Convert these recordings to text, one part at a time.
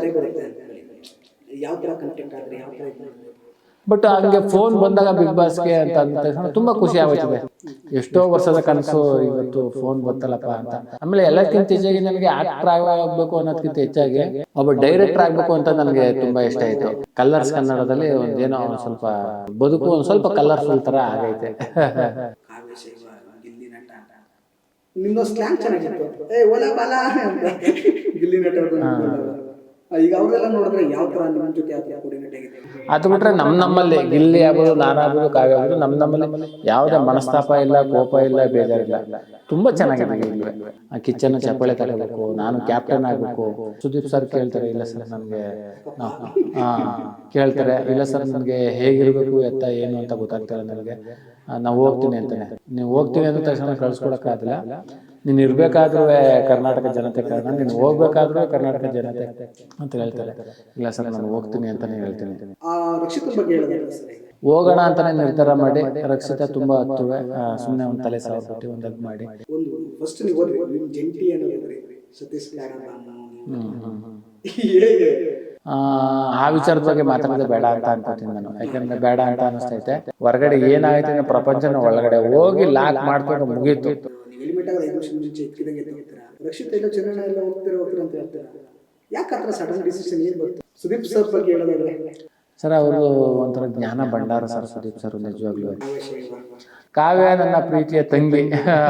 ಕರೆ ಬರುತ್ತೆ ಅಂತ ಹೇಳಿ ಯಾವ ಥರ ಕಂಟೆಂಟ್ ಆದರೆ ಯಾವ ಥರ ಇದು ಬಟ್ ಹಂಗೆ ಫೋನ್ ಬಂದಾಗ ಬಿಗ್ ಬಾಸ್ಗೆ ಅಂತ ಅಂದ ತಕ್ಷಣ ತುಂಬಾ ಖುಷಿ ಆಗುತ್ತದೆ. ಎಷ್ಟೋ ವರ್ಷದ ಕನಸು ಇವತ್ತು ಫೋನ್ ಬಂತಲ್ಲಪ್ಪ ಅಂತ. ಆಮೇಲೆ ಎಲ್ಲಕ್ಕಿಂತ ಹೆಚ್ಚಾಗಿ ನನಗೆ ಆಕ್ಟರ್ ಆಗಬೇಕು ಅನ್ನೋದಕ್ಕಿಂತ ಹೆಚ್ಚಾಗಿ ಒಬ್ಬ ಡೈರೆಕ್ಟರ್ ಆಗ್ಬೇಕು ಅಂತ ನನಗೆ ತುಂಬಾ ಇಷ್ಟ ಆಯ್ತು. ಕಲರ್ಸ್ ಕನ್ನಡದಲ್ಲಿ ಒಂದೇನೋ ಸ್ವಲ್ಪ ಬದುಕು ಒಂದ್ ಸ್ವಲ್ಪ ಕಲರ್ಫುಲ್ ತರ ಆಗೈತೆ. ಗಿಲ್ಲಿ ನಟ ನಿಮ್ದು ಸ್ಲ್ಯಾಂಗ್ ಚೆನ್ನಾಗಿತ್ತು, ಏ ಓಲಾ ಬಾಲಾ ಅಂತ ಗಿಲ್ಲಿ ನಟ ಈಗ ಅವ್ರೆಲ್ಲ ನೋಡಿದ್ರೆ ಯಾವ ತರ ನಿಮ್ಮ ಜೊತೆ ಯಾವ ತರ ಕೋರ್ಡಿನೇಟ್ ಆಗಿದೆ? ಅದು ಬಿಟ್ರೆ ನಮ್ಮಲ್ಲಿ ಗಿಲ್ಲಿ ಆಗ್ಬೋದು, ನಾನಾಗ್ಬೋದು, ಕಾವ್ಯ ಆಗ್ಬೋದು, ನಮ್ಮಲ್ಲಿ ಯಾವುದೇ ಮನಸ್ತಾಪ ಇಲ್ಲ, ಕೋಪ ಇಲ್ಲ, ಬೇಜಾರಿಲ್ಲ. ತುಂಬಾ ಚೆನ್ನಾಗಿದೆ. ಗಿಲ್ಲಿ ಕಿಚನ್ ಚಪ್ಪಾಳೆ ತಗೋಬೇಕು, ನಾನು ಕ್ಯಾಪ್ಟನ್ ಆಗ್ಬೇಕು. ಸುದೀಪ್ ಸರ್ ಕೇಳ್ತಾರೆ, ಇಲ್ಲ ಸರ್ ನನಗೆ ಕೇಳ್ತಾರೆ, ಇಲ್ಲ ಸರ್ ನನಗೆ ಹೇಗಿರ್ಬೇಕು ಎತ್ತ ಏನು ಅಂತ ಗೊತ್ತಾಗ್ತಾರೆ ನನಗೆ, ನಾವು ಹೋಗ್ತೀನಿ ಅಂತಾನೆ. ನೀವು ಹೋಗ್ತೀನಿ ಅಂದ ತಕ್ಷಣ ಕಳ್ಸ್ಕೊಡಕ್ಕಾಗಲ್ಲ. ನೀನು ಇರ್ಬೇಕಾದ್ರೂ ಕರ್ನಾಟಕ ಜನತೆ ಕಾರಣ, ನೀನು ಹೋಗ್ಬೇಕಾದ್ರೂ ಕರ್ನಾಟಕ ಜನತೆ ಅಂತ ಹೇಳ್ತಾರೆ. ಇಲ್ಲ ಸರ್ ನಾನು ಹೋಗ್ತೀನಿ ಅಂತಾನೆ ಹೇಳ್ತೀನಿ. ಹೋಗೋಣ ಅಂತಾನೆ ನಿರ್ಧಾರ ಮಾಡಿ ರಕ್ಷಿತಾ ತುಂಬಾ ಹತ್ತುವೆ, ಸುಮ್ಮನೆ ಒಂದು ತಲೆ ಸಾವಿರ ಬಿಟ್ಟು ಒಂದು ಹೆಲ್ಪ್ ಮಾಡಿ ಫಸ್ಟ್ ನೀವು ಜಂಟಿ ಅನ್ನೋದ್ರಿ ಸತೀಶ್ ಆ ವಿಚಾರದ ಬಗ್ಗೆ ಮಾತಾಡೋದು ಬೇಡ ಅಂತ ಅನ್ಕೋತೀನಿ ನಾನು. ಯಾಕಂದ್ರೆ ಬೇಡ ಅಂತ ಅನಿಸ್ತೈತೆ. ಹೊರಗಡೆ ಏನಾಗೈತೆ ಅನ್ನೋ ಪ್ರಪಂಚನ ಒಳಗಡೆ ಹೋಗಿ ಲಾಕ್ ಮಾಡ್ಕೊಂಡು ಮುಗೀತು. ಎಲಿಮೆಂಟ್ ಆಗ 5 ವರ್ಷ ಮುಂಚೆ ಇಕ್ಕಿದಂಗೆ ಎತ್ತಿರ್ತೀರಾ, ರಕ್ಷಿತಾ ಎಲ್ಲ ಚೆನ್ನಣ್ಣ ಎಲ್ಲ ಹೋಗ್ತೀರಾ ಅಂತ ಹೇಳ್ತೀರಾ. ಯಾಕೆ ಆ ಥರ ಸಡನ್ ಡಿಸಿಷನ್ ಏನು ಬಂತು? ಸುದೀಪ್ ಸರ್ ಬಗ್ಗೆ ಹೇಳೋದಾದ್ರೆ ಸರ್ ಅವರು ಒಂಥರ ಜ್ಞಾನ ಭಂಡಾರ ಸರ್ ಸುದೀಪ್ ಸರ್. ನಿಜವಾಗ್ಲೂ ಕಾವ್ಯ ನನ್ನ ಪ್ರೀತಿಯ ತಂಗಿ,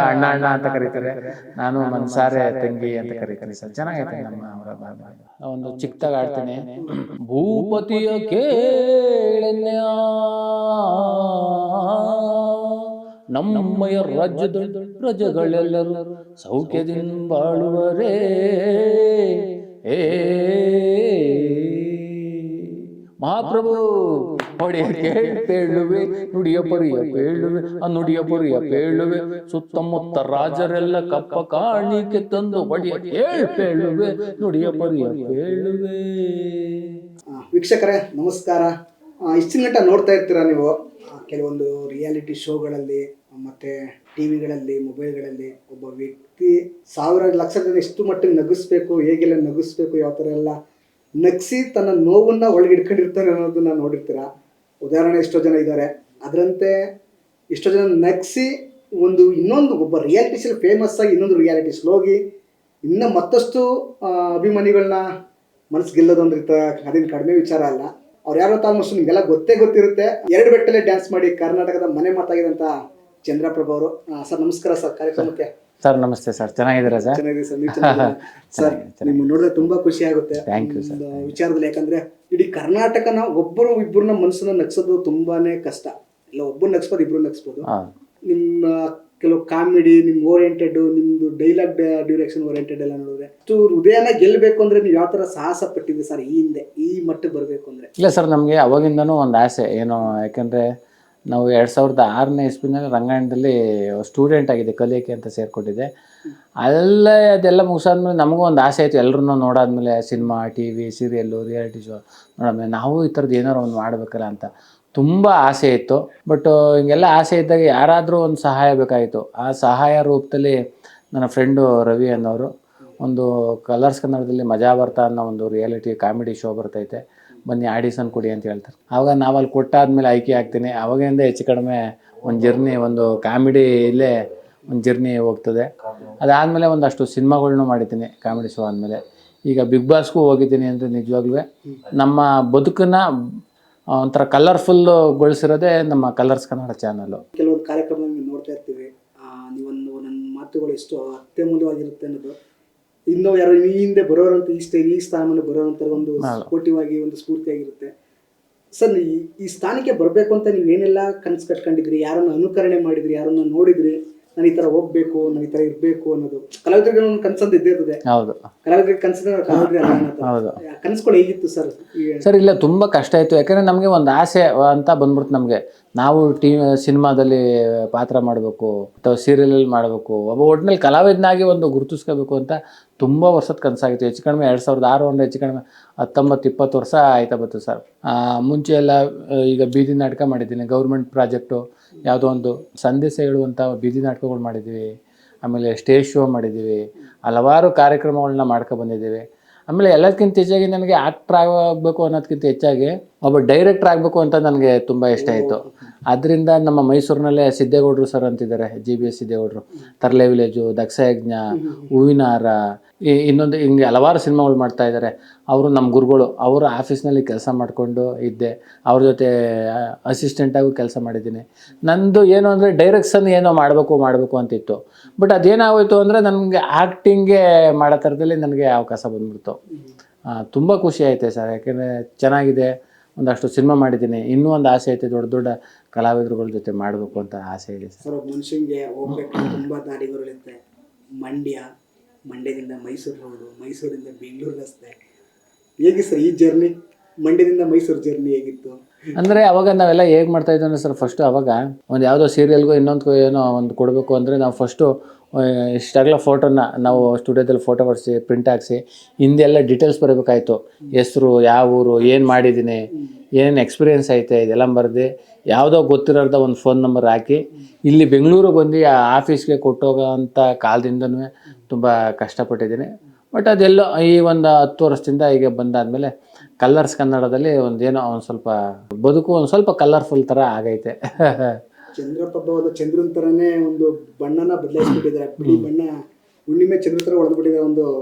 ಅಣ್ಣ ಅಣ್ಣ ಅಂತ ಕರೀತಾರೆ, ನಾನು ಮನ್ಸಾರೆ ತಂಗಿ ಅಂತ ಕರೀತೀನಿ ಸರ್. ಚೆನ್ನಾಗೈತೆ ನಮ್ಮ ಅವರ ಒಂದು ಚಿಕ್ಕದಾಗ ಆಡ್ತೀನಿ. ಭೂಪತಿಯ ಕೇಳನ್ಯ ನಮ್ಮಯ ರಾಜ್ಯದ ಪ್ರಜೆಗಳೆಲ್ಲರೂ ಸೌಖ್ಯದಿಂದ ಬಾಳುವರೇ. ಮಹಾಪ್ರಭು ಹೊಡೆಯ ಪೇಳುವೆ, ನುಡಿಯ ಪರಿಯ ಪೇಳುವೆ, ಆ ನುಡಿಯ ಪರಿಯ ಪೇಳುವೆ, ಸುತ್ತಮುತ್ತ ರಾಜರೆಲ್ಲ ಕಪ್ಪ ಕಾಣಿಕೆ ತಂದು ಒಡೆಯ ಪೇಳುವೆ, ನುಡಿಯ ಪರಿಯ ಪೇಳುವೆ. ವೀಕ್ಷಕರೇ ನಮಸ್ಕಾರ. ಇಷ್ಟಿನ ಗಂಟ ನೋಡ್ತಾ ಇರ್ತೀರಾ ನೀವು ಕೆಲವೊಂದು ರಿಯಾಲಿಟಿ ಶೋಗಳಲ್ಲಿ ಮತ್ತು ಟಿ ವಿಗಳಲ್ಲಿ, ಮೊಬೈಲ್ಗಳಲ್ಲಿ ಒಬ್ಬ ವ್ಯಕ್ತಿ ಸಾವಿರ ಲಕ್ಷದಿಂದ ಎಷ್ಟು ಮಟ್ಟಿಗೆ ನಗಿಸ್ಬೇಕು, ಹೇಗೆಲ್ಲ ನಗಿಸ್ಬೇಕು, ಯಾವ ಥರ ಎಲ್ಲ ನಗಿಸಿ ತನ್ನ ನೋವನ್ನು ಒಳಗೆ ಇಟ್ಕೊಂಡಿರ್ತಾನೆ ಅನ್ನೋದನ್ನ ನೋಡಿರ್ತೀರ. ಉದಾಹರಣೆ ಎಷ್ಟೋ ಜನ ಇದ್ದಾರೆ. ಅದರಂತೆ ಎಷ್ಟೋ ಜನ ನಗಿಸಿ ಇನ್ನೊಂದು ಒಬ್ಬ ರಿಯಾಲಿಟಿ ಶೋ ಫೇಮಸ್ ಆಗಿ ಇನ್ನೊಂದು ರಿಯಾಲಿಟಿ ಶೋ ಹೋಗಿ ಇನ್ನೂ ಮತ್ತಷ್ಟು ಅಭಿಮಾನಿಗಳನ್ನ ಮನಸ್ಸು ಗೆಲ್ಲೋದೊಂದು ಇರ್ತಾರೆ. ಅದೇನು ಕಡಿಮೆ ವಿಚಾರ ಅಲ್ಲ. ಅವ್ರು ಯಾರೋ ಆಲ್ಮೋಸ್ಟ್ ನಿಮಗೆಲ್ಲ ಗೊತ್ತಿರುತ್ತೆ. 2 ಬೆಟ್ಟಲ್ಲೇ ಡ್ಯಾನ್ಸ್ ಮಾಡಿ ಕರ್ನಾಟಕದ ಮನೆ ಮಾತಾಗಿದಂಥ ಚಂದ್ರಪ್ರಭು ಅವರು. ಸರ್ ನಮಸ್ಕಾರ ಸರ್, ಕಾರ್ಯಕ್ರಮಕ್ಕೆ. ಸರ್ ನಮಸ್ತೆ ಸರ್, ಚೆನ್ನಾಗಿದ್ದೀರಾ ಸರ್? ಚೆನ್ನಾಗಿದೆ ಸರ್. ನಿಮ್ಮ ನೋಡಿದ್ರೆ ತುಂಬಾ ಖುಷಿ ಆಗುತ್ತೆ ವಿಚಾರದಲ್ಲಿ. ಯಾಕಂದ್ರೆ ಇಡೀ ಕರ್ನಾಟಕನ ಒಬ್ಬರು ಇಬ್ಬರನ್ನ ಮನಸ್ಸನ್ನ ನಗ್ಸೋದು ತುಂಬಾನೇ ಕಷ್ಟ. ಇಲ್ಲ ಒಬ್ಬರು ನಗ್ಸ್ಬೋದು, ಇಬ್ರು ನಗ್ಸ್ಬೋದು. ನಿಮ್ಮ ಕೆಲವು ಕಾಮಿಡಿ, ನಿಮ್ ಓರಿಯೆಂಟೆಡ್, ನಿಮ್ದು ಡೈಲಾಗ್ ಡ್ಯೂರೇಷನ್ ಓರಿಯೆಂಟೆಡ್ ಎಲ್ಲ ನೋಡಿದ್ರೆ ಹೃದಯನ ಗೆಲ್ಲಬೇಕು ಅಂದ್ರೆ ನೀವು ಯಾವ ತರ ಸಾಹಸ ಪಟ್ಟಿದ್ರಿ ಸರ್ ಈ ಹಿಂದೆ ಈ ಮಟ್ಟಕ್ಕೆ ಬರಬೇಕು ಅಂದ್ರೆ? ಇಲ್ಲ ಸರ್, ನಮಗೆ ಅವಾಗಿಂದನೂ ಒಂದು ಆಸೆ ಏನೋ. ಯಾಕಂದ್ರೆ ನಾವು 2006ನೇ ಇಸ್ವಿನಲ್ಲಿ ರಂಗಾಯಣದಲ್ಲಿ ಸ್ಟೂಡೆಂಟ್ ಆಗಿದೆ, ಕಲಿಯೋಕೆ ಅಂತ ಸೇರ್ಕೊಂಡಿದ್ದೆ. ಅದೆಲ್ಲ ಮುಗಿಸಾದ್ಮೇಲೆ ನಮಗೂ ಒಂದು ಆಸೆ ಆಯಿತು. ಎಲ್ಲರೂ ನೋಡಾದ್ಮೇಲೆ cinema, TV, serial, reality show ನೋಡಾದ್ಮೇಲೆ ನಾವು ಈ ಥರದ್ದು ಏನಾರು ಒಂದು ಮಾಡಬೇಕಲ್ಲ ಅಂತ ತುಂಬ ಆಸೆ ಇತ್ತು. ಬಟ್ ಹಿಂಗೆಲ್ಲ ಆಸೆ ಇದ್ದಾಗ ಯಾರಾದರೂ ಒಂದು ಸಹಾಯ ಬೇಕಾಗಿತ್ತು. ಆ ಸಹಾಯ ರೂಪದಲ್ಲಿ ನನ್ನ ಫ್ರೆಂಡು ರವಿ ಅನ್ನೋರು ಒಂದು ಕಲರ್ಸ್ ಕನ್ನಡದಲ್ಲಿ ಮಜಾ ಬರ್ತಾ ಅನ್ನೋ ಒಂದು ರಿಯಾಲಿಟಿ ಕಾಮಿಡಿ ಶೋ ಬರ್ತೈತೆ, ಬನ್ನಿ ಆಡಿಷನ್ ಕೊಡಿ ಅಂತ ಹೇಳ್ತಾರೆ. ಆವಾಗ ನಾವಲ್ಲಿ ಕೊಟ್ಟಾದ್ಮೇಲೆ ಆಯ್ಕೆ ಆಗ್ತೀನಿ. ಅವಾಗಿಂದ ಹೆಚ್ಚು ಕಡಿಮೆ ಒಂದು ಜರ್ನಿ, ಒಂದು ಕಾಮಿಡಿ ಇಲ್ಲೇ ಒಂದು ಜರ್ನಿ ಹೋಗ್ತದೆ. ಅದಾದಮೇಲೆ ಒಂದಷ್ಟು ಸಿನಿಮಾಗಳ್ನೂ ಮಾಡಿದ್ದೀನಿ ಕಾಮಿಡಿ ಶೋ ಆದಮೇಲೆ. ಈಗ ಬಿಗ್ ಬಾಸ್ಗೂ ಹೋಗಿದ್ದೀನಿ ಅಂದರೆ ನಿಜವಾಗ್ಲೂ ನಮ್ಮ ಬದುಕನ್ನು ಒಂಥರ ಕಲರ್ಫುಲ್ಗೊಳಿಸಿರೋದೇ ನಮ್ಮ ಕಲರ್ಸ್ ಕನ್ನಡ ಚಾನಲ್ಲು. ಕೆಲವೊಂದು ಕಾರ್ಯಕ್ರಮ ನೋಡ್ತಾ ಇರ್ತೀವಿ. ನೀವೊಂದು ನನ್ನ ಮಾತುಗಳು ಎಷ್ಟು ಅತ್ಯಮೂಲ್ಯವಾಗಿರುತ್ತೆ ಅನ್ನೋದು ಇನ್ನೂ ಯಾರು ಈ ಹಿಂದೆ ಬರೋರಂತ ಈ ಸ್ಥಾನವನ್ನು ಬರೋರಂತ ಒಂದು ಸ್ಫೋಟಿವಾಗಿ ಒಂದು ಸ್ಫೂರ್ತಿಯಾಗಿರುತ್ತೆ. ಸರ್ ಈ ಸ್ಥಾನಕ್ಕೆ ಬರಬೇಕು ಅಂತ ನೀವೇನೆಲ್ಲ ಕನಸು ಕಟ್ಕೊಂಡಿದ್ರಿ? ಯಾರನ್ನು ಅನುಕರಣೆ ಮಾಡಿದ್ರಿ? ಯಾರನ್ನ ನೋಡಿದ್ರಿ ನಾನು ಈ ಥರ ಹೋಗ್ಬೇಕು, ನಾನು ಈ ಥರ ಇರಬೇಕು ಅನ್ನೋದು? ಕಲಾವಿದರಿಗೆ ಒಂದು ಕನಸಂತ ಇದ್ದೇ ಇರ್ತದೆ. ಹೌದು, ಕಲಾವಿದರಿಗೆ ಕನಸುಗಳು ಹೇಗಿತ್ತು ಸರ್? ಸರ್ ಇಲ್ಲ, ತುಂಬ ಕಷ್ಟ ಆಯಿತು. ಯಾಕಂದರೆ ನಮಗೆ ಒಂದು ಆಸೆ ಅಂತ ಬಂದ್ಬಿಡ್ತು ನಮಗೆ. ನಾವು ಸಿನಿಮಾದಲ್ಲಿ ಪಾತ್ರ ಮಾಡಬೇಕು ಅಥವಾ ಸೀರಿಯಲಲ್ಲಿ ಮಾಡಬೇಕು, ಒಬ್ಬ ಒಟ್ಟಿನಲ್ಲಿ ಕಲಾವಿದನಾಗಿ ಒಂದು ಗುರುತಿಸ್ಕೋಬೇಕು ಅಂತ ತುಂಬ ವರ್ಷದ ಕನಸಾಗಿತ್ತು. ಹೆಚ್ಚು ಕಡಿಮೆ 2006 ಅಂದರೆ ಹೆಚ್ಚು ಕಡಿಮೆ 19-20 ವರ್ಷ ಆಯ್ತಾ ಬಂತು ಸರ್. ಮುಂಚೆ ಎಲ್ಲ ಈಗ ಬೀದಿ ನಾಟಕ ಮಾಡಿದ್ದೀನಿ, ಗೌರ್ಮೆಂಟ್ ಪ್ರಾಜೆಕ್ಟು ಯಾವುದೋ ಒಂದು ಸಂದೇಶ ಹೇಳುವಂಥ ಬೀದಿ ನಾಟಕಗಳು ಮಾಡಿದ್ದೀವಿ. ಆಮೇಲೆ ಸ್ಟೇಜ್ ಶೋ ಮಾಡಿದ್ದೀವಿ, ಹಲವಾರು ಕಾರ್ಯಕ್ರಮಗಳನ್ನ ಮಾಡ್ಕೊ ಬಂದಿದ್ದೀವಿ. ಆಮೇಲೆ ಎಲ್ಲದಕ್ಕಿಂತ ಹೆಚ್ಚಾಗಿ ನನಗೆ ಆಕ್ಟರ್ ಆಗಬೇಕು ಅನ್ನೋದಕ್ಕಿಂತ ಹೆಚ್ಚಾಗಿ ಒಬ್ಬ ಡೈರೆಕ್ಟರ್ ಆಗಬೇಕು ಅಂತ ನನಗೆ ತುಂಬ ಇಷ್ಟ ಆಯಿತು. ಅದರಿಂದ ನಮ್ಮ ಮೈಸೂರಿನಲ್ಲೇ ಸಿದ್ದೇಗೌಡರು ಸರ್ ಅಂತಿದ್ದಾರೆ, GBS ಸಿದ್ದೇಗೌಡರು, ತರ್ಲೆ ವಿಲೇಜು, ದಕ್ಷಯಜ್ಞ, ಹೂವಿನ ಹಾರ, ಇನ್ನೊಂದು ಹಿಂಗೆ ಹಲವಾರು ಸಿನಿಮಾಗಳು ಮಾಡ್ತಾ ಇದ್ದಾರೆ. ಅವರು ನಮ್ಮ ಗುರುಗಳು. ಅವರ ಆಫೀಸ್ನಲ್ಲಿ ಕೆಲಸ ಮಾಡಿಕೊಂಡು ಇದ್ದೆ, ಅವ್ರ ಜೊತೆ ಅಸಿಸ್ಟೆಂಟಾಗೂ ಕೆಲಸ ಮಾಡಿದ್ದೀನಿ. ನಂದು ಏನು ಅಂದರೆ ಡೈರೆಕ್ಷನ್ ಏನೋ ಮಾಡಬೇಕು ಅಂತಿತ್ತು. ಬಟ್ ಅದೇನಾಗೋಯ್ತು ಅಂದರೆ ನನಗೆ ಆ್ಯಕ್ಟಿಂಗೇ ಮಾಡೋ ಥರದಲ್ಲಿ ನನಗೆ ಅವಕಾಶ ಬಂದ್ಬಿಡ್ತು. ತುಂಬ ಖುಷಿ ಆಯಿತು ಸರ್, ಯಾಕೆಂದರೆ ಚೆನ್ನಾಗಿದೆ, ಒಂದಷ್ಟು ಸಿನಿಮಾ ಮಾಡಿದ್ದೀನಿ. ಇನ್ನೂ ಒಂದು ಆಸೆ ಐತೆ, ದೊಡ್ಡ ದೊಡ್ಡ ಕಲಾವಿದರುಗಳ ಜೊತೆ ಮಾಡಬೇಕು ಅಂತ ಆಸೆ ಇದೆ ಸರ್. ಒಬ್ಬ ಮನುಷ್ಯನಿಗೆ ಹೋಗ್ಬೇಕು ತುಂಬ ದಾರಿಗಳಿರುತ್ತೆ. ಮಂಡ್ಯದಿಂದ ಮೈಸೂರು ರೋಡು, ಮೈಸೂರಿಂದ ಬೆಂಗಳೂರು ರಸ್ತೆ, ಹೇಗೆ ಸರ್ ಈ ಜರ್ನಿ? ಮಂಡ್ಯದಿಂದ ಮೈಸೂರು ಜರ್ನಿ ಹೇಗಿತ್ತು? ಅಂದರೆ ಅವಾಗ ನಾವೆಲ್ಲ ಹೇಗೆ ಮಾಡ್ತಾಯಿದ್ವಿ ಅಂದರೆ ಸರ್, ಫಸ್ಟು ಅವಾಗ ಒಂದು ಯಾವುದೋ ಸೀರಿಯಲ್ಗೂ ಇನ್ನೊಂದು ಏನೋ ಒಂದು ಕೊಡಬೇಕು ಅಂದರೆ ನಾವು ಫಸ್ಟು ಇಷ್ಟಾಗಲ ಫೋಟೋನ ನಾವು ಸ್ಟುಡಿಯೋದಲ್ಲಿ ಫೋಟೋ ಹೊಡಿಸಿ ಪ್ರಿಂಟ್ ಹಾಕ್ಸಿ ಹಿಂದೆಲ್ಲ ಡೀಟೇಲ್ಸ್ ಬರಬೇಕಾಯ್ತು. ಹೆಸರು, ಯಾವ ಊರು, ಏನು ಮಾಡಿದ್ದೀನಿ, ಏನೇನು ಎಕ್ಸ್ಪೀರಿಯೆನ್ಸ್ ಐತೆ, ಇದೆಲ್ಲ ಬರೆದು ಯಾವುದೋ ಗೊತ್ತಿರೋದ ಒಂದು ಫೋನ್ ನಂಬರ್ ಹಾಕಿ ಇಲ್ಲಿ ಬೆಂಗಳೂರಿಗೆ ಬಂದು ಆ ಆಫೀಸ್ಗೆ ಕೊಟ್ಟೋಗೋ ಅಂಥ ಕಾಲದಿಂದನೂ ತುಂಬ ಕಷ್ಟಪಟ್ಟಿದ್ದೀನಿ. ಬಟ್ ಅದೆಲ್ಲೋ ಈ ಒಂದು 10 ವರ್ಷದಿಂದ ಈಗ ಬಂದಾದಮೇಲೆ ಕಲರ್ಸ್ ಕನ್ನಡದಲ್ಲಿ ಒಂದೇನೋ ಒಂದು ಸ್ವಲ್ಪ ಬದುಕು ಒಂದು ಸ್ವಲ್ಪ ಕಲರ್ಫುಲ್ ಥರ ಆಗೈತೆ. ಚಂದ್ರಪ್ರಭ ಚಂದ್ರನ್ ಥರನೇ ಒಂದು ಬಣ್ಣನ ಬದಲಾಯಿಸ್ಬಿಟ್ಟಿದ್ದಾರೆ. ಬಿಳಿ ಬಣ್ಣ ಹುಣ್ಣಿಮೆ ಚಂದ್ರ ಥರ ಹೊಡೆದ್ಬಿಟ್ಟಿದ್ದಾರೆ.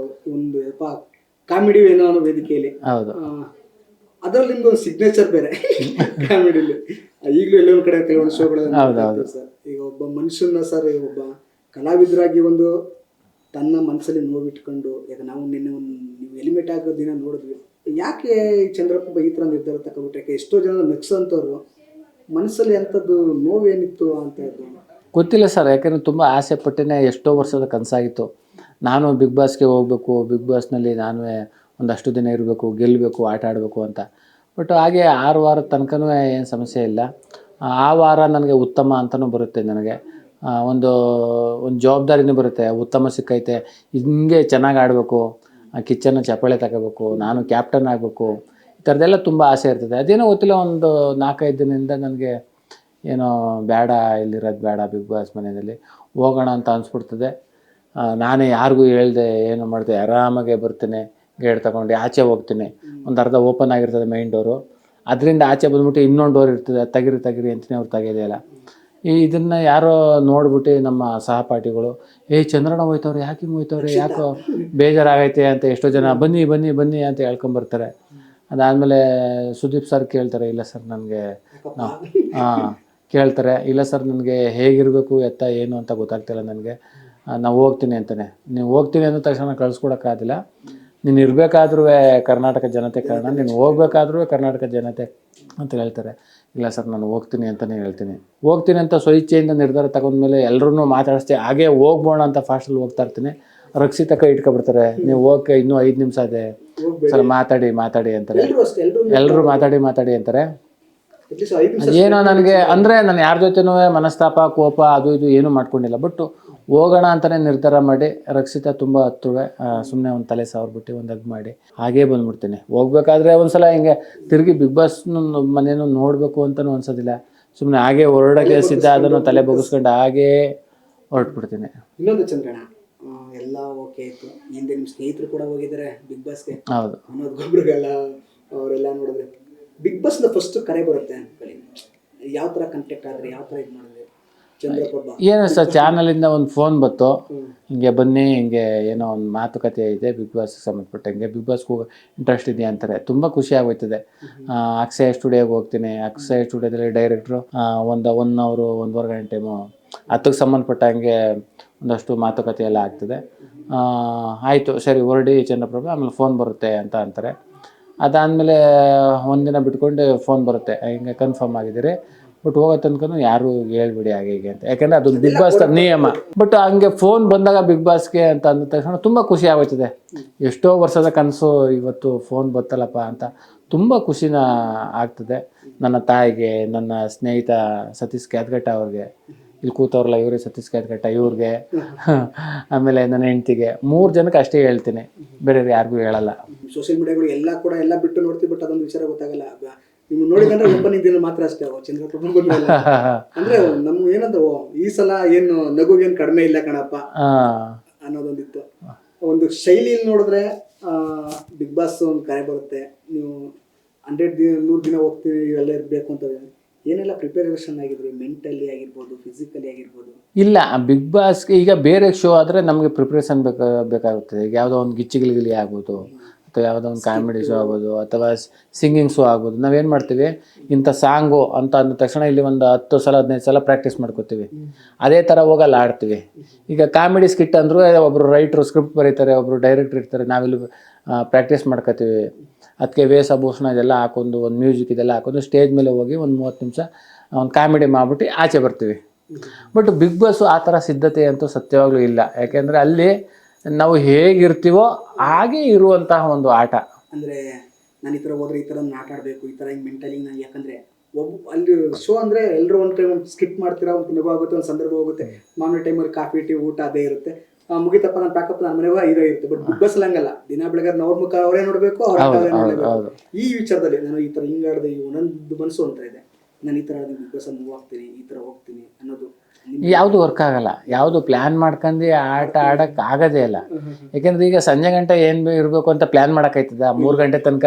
ಒಂದು ಕಾಮಿಡಿ ಏನೋ ಅನ್ನೋ ವೇದಿಕೆಯಲ್ಲಿ. ಹೌದು, ಅದರಲ್ಲಿ ನಿಮ್ದು ಒಂದು ಸಿಗ್ನೇಚರ್ ಬೇರೆ ಕಾಮಿಡಿಲಿ. ಈಗಲೂ ಎಲ್ಲೋ ಒಂದು ಕಡೆ ಕೆಲವೊಂದು ಶೋಗಳು ಸರ್. ಈಗ ಒಬ್ಬ ಮನುಷ್ಯನ ಸರ್, ಒಬ್ಬ ಕಲಾವಿದರಾಗಿ ಒಂದು ತನ್ನ ಮನಸ್ಸಲ್ಲಿ ನೋವಿಟ್ಕೊಂಡು, ಈಗ ನಾವು ನಿನ್ನೆ ನೀವು ಎಲಿಮೇಟ್ ಆಗೋ ದಿನ ನೋಡಿದ್ವಿ. ಯಾಕೆ ಚಂದ್ರಪ್ರಭ ಈ ಥರ ನಿರ್ಧಾರ ತಗೊಂಡ್ಬಿಟ್ರೆ? ಯಾಕೆ ಎಷ್ಟೋ ಜನ ನಗ್ಸೋಂಥವ್ರು ಮನಸ್ಸಲ್ಲಿ ಅಂಥದ್ದು ನೋವೇನಿತ್ತು ಅಂತ ಇದ್ದು ಗೊತ್ತಿಲ್ಲ ಸರ್. ಯಾಕೆಂದರೆ ತುಂಬ ಆಸೆ ಪಟ್ಟಿನೇ ಎಷ್ಟೋ ವರ್ಷದ ಕನಸಾಗಿತ್ತು. ನಾನು ಬಿಗ್ ಬಾಸ್ಗೆ ಹೋಗಬೇಕು, ಬಿಗ್ ಬಾಸ್ನಲ್ಲಿ ನಾನು ಒಂದಷ್ಟು ದಿನ ಇರಬೇಕು, ಗೆಲ್ಲಬೇಕು, ಆಟ ಆಡಬೇಕು ಅಂತ. ಬಟ್ ಹಾಗೆ 6 ವಾರದ ತನಕನೂ ಏನು ಸಮಸ್ಯೆ ಇಲ್ಲ. ಆ ವಾರ ನನಗೆ ಉತ್ತಮ ಅಂತಲೂ ಬರುತ್ತೆ. ನನಗೆ ಒಂದು ಜವಾಬ್ದಾರಿನೂ ಬರುತ್ತೆ. ಉತ್ತಮ ಸಿಕ್ಕೈತೆ, ಹಿಂಗೆ ಚೆನ್ನಾಗಿ ಆಡಬೇಕು, ಕಿಚ್ಚನ್ನು ಚಪ್ಪಾಳೆ ತಗೋಬೇಕು, ನಾನು ಕ್ಯಾಪ್ಟನ್ ಆಗಬೇಕು, ಈ ಥರದ್ದೆಲ್ಲ ತುಂಬ ಆಸೆ ಇರ್ತದೆ. ಅದೇನೋ ಗೊತ್ತಿಲ್ಲ, ಒಂದು 4-5 ದಿನದಿಂದ ನನಗೆ ಏನೋ ಬೇಡ, ಇಲ್ಲಿರೋದು ಬೇಡ, ಬಿಗ್ ಬಾಸ್ ಮನೆಯಲ್ಲಿ ಹೋಗೋಣ ಅಂತ ಅನಿಸ್ಬಿಡ್ತದೆ. ನಾನೇ ಯಾರಿಗೂ ಹೇಳ್ದೆ, ಏನು ಮಾಡಿದೆ, ಆರಾಮಾಗೆ ಬರ್ತೀನಿ, ಗೇಟ್ ತಗೊಂಡು ಆಚೆ ಹೋಗ್ತೀನಿ. ಒಂದು ಅರ್ಧ ಓಪನ್ ಆಗಿರ್ತದೆ ಮೈನ್ ಡೋರು, ಅದರಿಂದ ಆಚೆ ಬಂದ್ಬಿಟ್ಟು ಇನ್ನೊಂದು ಡೋರ್ ಇರ್ತದೆ, ತೆಗಿರಿ ಅಂತೀನಿ, ಅವ್ರು ತೆಗೆಯೋದಿಲ್ಲ. ಇದನ್ನು ಯಾರೋ ನೋಡ್ಬಿಟ್ಟು ನಮ್ಮ ಸಹಪಾಠಿಗಳು, ಚಂದ್ರಣ್ಣ ಹೋಯ್ತವ್ರೆ, ಯಾಕೆ ಹಿಂಗೆ ಹೋಯ್ತವ್ರೆ, ಯಾಕೋ ಬೇಜಾರಾಗೈತೆ ಅಂತ ಎಷ್ಟೋ ಜನ ಬನ್ನಿ ಅಂತ ಹೇಳ್ಕೊಂಬರ್ತಾರೆ. ಅದಾದಮೇಲೆ ಸುದೀಪ್ ಸರ್ ಕೇಳ್ತಾರೆ, ಇಲ್ಲ ಸರ್ ನನಗೆ ಕೇಳ್ತಾರೆ, ಇಲ್ಲ ಸರ್ ನನಗೆ ಹೇಗಿರಬೇಕು ಏನು ಅಂತ ಗೊತ್ತಾಗ್ತಿಲ್ಲ ನನಗೆ, ನಾವು ಹೋಗ್ತೀನಿ ಅಂತಾನೆ. ನೀವು ಹೋಗ್ತೀನಿ ಅಂದ ತಕ್ಷಣ ಕಳಿಸ್ಕೊಡೋಕ್ಕಾಗಿಲ್ಲ, ನೀನು ಇರಬೇಕಾದ್ರೂ ಕರ್ನಾಟಕ ಜನತೆ ಕಾರಣ, ನೀನು ಹೋಗ್ಬೇಕಾದ್ರೂ ಕರ್ನಾಟಕ ಜನತೆ ಅಂತ ಹೇಳ್ತಾರೆ. ಇಲ್ಲ ಸರ್ ನಾನು ಹೋಗ್ತೀನಿ ಅಂತಲೇ ಹೇಳ್ತೀನಿ. ಹೋಗ್ತೀನಿ ಅಂತ ಸ್ವಇಚ್ಛೆಯಿಂದ ನಿರ್ಧಾರ ತಗೊಂಡ್ಮೇಲೆ ಎಲ್ಲರೂ ಮಾತಾಡಿಸ್ತೀವಿ, ಹಾಗೇ ಹೋಗ್ಬೋಣ ಅಂತ ಫಾಸ್ಟಲ್ಲಿ ಹೋಗ್ತಾ ಇರ್ತೀನಿ. ರಕ್ಷಿತ ಕೈ ಇಟ್ಕೊಬಿಡ್ತಾರೆ, ನೀವು ಹೋಗಕ್ಕೆ ಇನ್ನೂ 5 ನಿಮಿಷ ಇದೆ, ಸರ್ ಮಾತಾಡಿ ಅಂತಾರೆ. ಎಲ್ಲರೂ ಮಾತಾಡಿ ಅಂತಾರೆ. ಏನೋ ನನಗೆ ಅಂದರೆ ನಾನು ಯಾರ ಜೊತೆನೂ ಮನಸ್ತಾಪ, ಕೋಪ ಅದು ಇದು ಏನೂ ಮಾಡ್ಕೊಂಡಿಲ್ಲ. ಬಟ್ ಹೋಗೋಣ ಅಂತಲೇ ನಿರ್ಧಾರ ಮಾಡಿ ರಕ್ಷಿತ ತುಂಬ ಹತ್ತುವೆ, ಸುಮ್ಮನೆ ಒಂದು ತಲೆ ಸಾವ್ರ್ಬಿಟ್ಟು ಒಂದು ಹಗ್ ಮಾಡಿ ಹಾಗೇ ಬಂದ್ಬಿಡ್ತೀನಿ. ಹೋಗ್ಬೇಕಾದ್ರೆ ಒಂದ್ಸಲ ಹಿಂಗೆ ತಿರುಗಿ ಬಿಗ್ ಬಾಸ್ ಮನೇನು ನೋಡಬೇಕು ಅಂತಲೂ ಅನ್ಸೋದಿಲ್ಲ, ಸುಮ್ಮನೆ ಹಾಗೆ ಹೊರಡೋಕ್ಕೆ ಸಿದ್ಧ ಅದನ್ನು ತಲೆ ಬಗ್ಗಿಸ್ಕೊಂಡು ಹಾಗೇ ಹೊರಟ್ಬಿಡ್ತೀನಿ. ಇನ್ನೊಂದು ಚಂದ್ರಣ್ಣ, ಎಲ್ಲ ಓಕೆ ಆಯಿತು, ಹಿಂದೆ ನಿಮ್ಮ ಸ್ನೇಹಿತರು ಕೂಡ ಹೋಗಿದ್ದಾರೆ ಬಿಗ್ ಬಾಸ್ಗೆ. ಹೌದು, ಅನ್ನೋದು ಗೊಬ್ಬರಿಗೆಲ್ಲ ಅವರೆಲ್ಲ ನೋಡಿದ್ರೆ ಬಿಗ್ ಬಾಸ್ನ ಫಸ್ಟ್ ಕರೆ ಬರುತ್ತೆ ಅನ್ಕೊಳ್ಳಿ, ಯಾವ ಥರ ಕಾಂಟ್ಯಾಕ್ಟ್ ಆದರೆ, ಯಾವ ಥರ ಇದು ಮಾಡಿದ್ರೆ? ಚಂದ್ರಪ್ರಭ ಏನು ಸರ್, ಚಾನಲಿಂದ ಒಂದು ಫೋನ್ ಬಂತು, ಹಿಂಗೆ ಬನ್ನಿ, ಹಿಂಗೆ ಏನೋ ಒಂದು ಮಾತುಕತೆ ಇದೆ ಬಿಗ್ ಬಾಸ್ಗೆ ಸಂಬಂಧಪಟ್ಟಂಗೆ, ಬಿಗ್ ಬಾಸ್ಗೆ ಹೋಗೋ ಇಂಟ್ರೆಸ್ಟ್ ಇದೆಯಾ ಅಂತಾರೆ. ತುಂಬ ಖುಷಿ ಆಗೋಯ್ತದೆ. ಅಕ್ಷಯ ಸ್ಟುಡಿಯೋಗೆ ಹೋಗ್ತೀನಿ. ಅಕ್ಷಯ ಸ್ಟುಡಿಯೋದಲ್ಲಿ ಡೈರೆಕ್ಟ್ರು ಒಂದು 1 ಅವರು 1.5 ಗಂಟೆ ಟೈಮು ಅದಕ್ಕೆ ಸಂಬಂಧಪಟ್ಟಂಗೆ ಒಂದಷ್ಟು ಮಾತುಕತೆ ಎಲ್ಲ ಆಗ್ತದೆ. ಆಯಿತು ಸರಿ ಹೊರಡಿ ಚಂದ್ರಪ್ರಭ, ಆಮೇಲೆ ಫೋನ್ ಬರುತ್ತೆ ಅಂತ ಅಂತಾರೆ. ಅದಾದಮೇಲೆ ಒಂದಿನ ಬಿಟ್ಕೊಂಡು ಫೋನ್ ಬರುತ್ತೆ, ಹಿಂಗೆ ಕನ್ಫರ್ಮ್ ಆಗಿದ್ದೀರಿ, ಬಟ್ ಹೋಗೋ ತನಕ ಯಾರು ಹೇಳ್ಬಿಡಿ ಹಾಗೆ ಹೀಗೆ ಅಂತ. ಯಾಕಂದರೆ ಅದು ಬಿಗ್ ಬಾಸ್ ನಿಯಮ. ಬಟ್ ಹಂಗೆ ಫೋನ್ ಬಂದಾಗ ಬಿಗ್ ಬಾಸ್ಗೆ ಅಂತ ಅಂದ ತಕ್ಷಣ ತುಂಬ ಖುಷಿ ಆಗೋಯ್ತದೆ. ಎಷ್ಟೋ ವರ್ಷದ ಕನಸು ಇವತ್ತು ಫೋನ್ ಬತ್ತಲ್ಲಪ್ಪ ಅಂತ ತುಂಬ ಖುಷಿನ ಆಗ್ತದೆ. ನನ್ನ ತಾಯಿಗೆ, ನನ್ನ ಸ್ನೇಹಿತ ಸತೀಶ್ ಕ್ಯಾತ್ಗಟ್ಟ ಅವ್ರಿಗೆ, ಇಲ್ಲಿ ಕೂತವ್ರಲ್ಲ ಇವರೇ ಸತೀಶ್ ಕ್ಯಾತ್ಗಟ್ಟ ಇವ್ರಿಗೆ, ಆಮೇಲೆ ನನ್ನ ಹೆಂಡ್ತಿಗೆ, 3 ಜನಕ್ಕೆ ಅಷ್ಟೇ ಹೇಳ್ತೀನಿ, ಬೇರೆ ಯಾರಿಗೂ ಹೇಳಲ್ಲ. ಸೋಷಿಯಲ್ ಮೀಡಿಯಾಗಳು ಎಲ್ಲ ಬಿಟ್ಟು ನೋಡ್ತೀವಿ, ಬಟ್ ಅದೊಂದು ವಿಚಾರ ಗೊತ್ತಾಗಲ್ಲ. ನೀವು ನೋಡಿದ್ರೆ ಓಪನಿಂಗ್ ದಿನ ಮಾತ್ರ ಅಷ್ಟೇ ಚಂದ್ರಪ್ರಭ ಬಂದ್ರಲ್ಲ ಅಂದ್ರೆ ನಮ್ಗೆ ಏನಂದ್ರೆ ಈ ಸಲ ಏನು ನಗುಗೇನು ಕಡಿಮೆ ಇಲ್ಲ ಕಣಪ್ಪ ಅನ್ನೋದೊಂದಿತ್ತು. ಒಂದು ಶೈಲಿಯಲ್ಲಿ ನೋಡಿದ್ರೆ ಬಿಗ್ ಬಾಸ್ ಒಂದು ಕರೆ ಬರುತ್ತೆ, ನೀವು 100 ದಿನ ಹೋಗ್ತೀವಿ ಇವೆಲ್ಲ ಇರಬೇಕು ಅಂತ ಏನೆಲ್ಲ ಪ್ರಿಪರೇಷನ್ ಆಗಿದ್ರಿ, ಮೆಂಟಲಿ ಆಗಿರ್ಬೋದು, ಫಿಸಿಕಲಿ ಆಗಿರ್ಬೋದು? ಇಲ್ಲ, ಬಿಗ್ ಬಾಸ್ಗೆ ಈಗ ಬೇರೆ ಶೋ ಆದರೆ ನಮಗೆ ಪ್ರಿಪ್ರೇಷನ್ ಬೇಕಾಗುತ್ತದೆ. ಈಗ ಯಾವುದೋ ಒಂದು ಗಿಚ್ಚಿಗಿಲಿಗಿಲಿ ಆಗ್ಬೋದು, ಅಥವಾ ಯಾವುದೋ ಒಂದು ಕಾಮಿಡಿ ಶೋ ಆಗ್ಬೋದು, ಅಥವಾ ಸಿಂಗಿಂಗ್ ಶೋ ಆಗ್ಬೋದು. ನಾವೇನು ಮಾಡ್ತೀವಿ, ಇಂಥ ಸಾಂಗು ಅಂತ ಅಂದ ತಕ್ಷಣ ಇಲ್ಲಿ ಒಂದು 10 ಸಲ 15 ಸಲ ಪ್ರಾಕ್ಟೀಸ್ ಮಾಡ್ಕೋತೀವಿ. ಅದೇ ಥರ ಹೋಗಲ್ಲ ಆಡ್ತೀವಿ. ಈಗ ಕಾಮಿಡಿ ಸ್ಕಿಟ್ ಅಂದರೂ ಒಬ್ಬರು ರೈಟ್ರು ಸ್ಕ್ರಿಪ್ಟ್ ಬರೀತಾರೆ, ಒಬ್ಬರು ಡೈರೆಕ್ಟ್ರ್ ಇರ್ತಾರೆ, ನಾವಿಲ್ಲಿ ಪ್ರಾಕ್ಟೀಸ್ ಮಾಡ್ಕೋತೀವಿ. ಅದಕ್ಕೆ ವೇಷಭೂಷಣ ಇದೆಲ್ಲ ಹಾಕೊಂಡು, ಒಂದು ಮ್ಯೂಸಿಕ್ ಇದೆಲ್ಲ ಹಾಕೊಂಡು ಸ್ಟೇಜ್ ಮೇಲೆ ಹೋಗಿ ಒಂದು 30 ನಿಮಿಷ ಒಂದು ಕಾಮಿಡಿ ಮಾಡಿಬಿಟ್ಟು ಆಚೆ ಬರ್ತೀವಿ. ಬಟ್ ಬಿಗ್ ಬಾಸು ಆ ಥರ ಸಿದ್ಧತೆ ಅಂತೂ ಸತ್ಯವಾಗ್ಲೂ ಇಲ್ಲ. ಯಾಕೆಂದರೆ ಅಲ್ಲಿ ನಾವು ಹೇಗಿರ್ತೀವೋ ಹಾಗೇ ಇರುವಂತಹ ಒಂದು ಆಟ. ಅಂದರೆ ನಾನು ಈ ಥರ ಹೋದ್ರೆ ಈ ಥರ ಆಟ ಆಡಬೇಕು, ಈ ಥರ ಹಿಂಗೆ ಮೆಂಟಲಿ ನಾನು, ಯಾಕಂದರೆ ಅಲ್ಲಿ ಶೋ ಅಂದರೆ ಎಲ್ಲರೂ ಒಂದು ಟೈಮ್ ಒಂದು ಸ್ಕಿಟ್ ಮಾಡ್ತೀರಾ, ಒಂದು ನಗು ಆಗುತ್ತೆ, ಒಂದು ಸಂದರ್ಭ ಹೋಗುತ್ತೆ, ಮಾಮೂಲಿ ಟೈಮಲ್ಲಿ ಕಾಫಿ ಟೀ ಊಟ ಅದೇ ಇರುತ್ತೆ, ಮುಗಿತಪ್ಪ ನಾನು ಪ್ಯಾಕಪ್ ನನ್ನ ಮನೆಗೆ ಇರೋ ಇರುತ್ತೆ. ಬಟ್ ಬಿಗ್ ಬಾಸ್ ಹಂಗಲ್ಲ, ದಿನ ಬೆಳಗ್ಗೆ ಅವ್ರ ಮುಖ ಅವರೇ ನೋಡಬೇಕು, ಈ ವಿಚಾರದಲ್ಲಿ ನಾನು ಈ ಥರ ಹಿಂಗಾಡ್ದೆ, ಈ ಒಂದೊಂದು ಮನಸ್ಸು ಅಂತ ಇದೆ, ನಾನು ಈ ಥರ ಬಿಗ್ ಬಾಸ್ ಮೂವ್ ಆಗ್ತೀನಿ, ಈ ಥರ ಹೋಗ್ತೀನಿ ಅನ್ನೋದು ಯಾವುದು ವರ್ಕ್ ಆಗಲ್ಲ. ಯಾವುದು ಪ್ಲ್ಯಾನ್ ಮಾಡ್ಕೊಂಡು ಆಟ ಆಡೋಕ್ಕೆ ಆಗೋದೇ ಇಲ್ಲ. ಯಾಕೆಂದ್ರೆ ಈಗ ಸಂಜೆ ಗಂಟೆ ಏನು ಇರಬೇಕು ಅಂತ ಪ್ಲ್ಯಾನ್ ಮಾಡೋಕ್ಕಾಯ್ತದ? 3 ಗಂಟೆ ತನಕ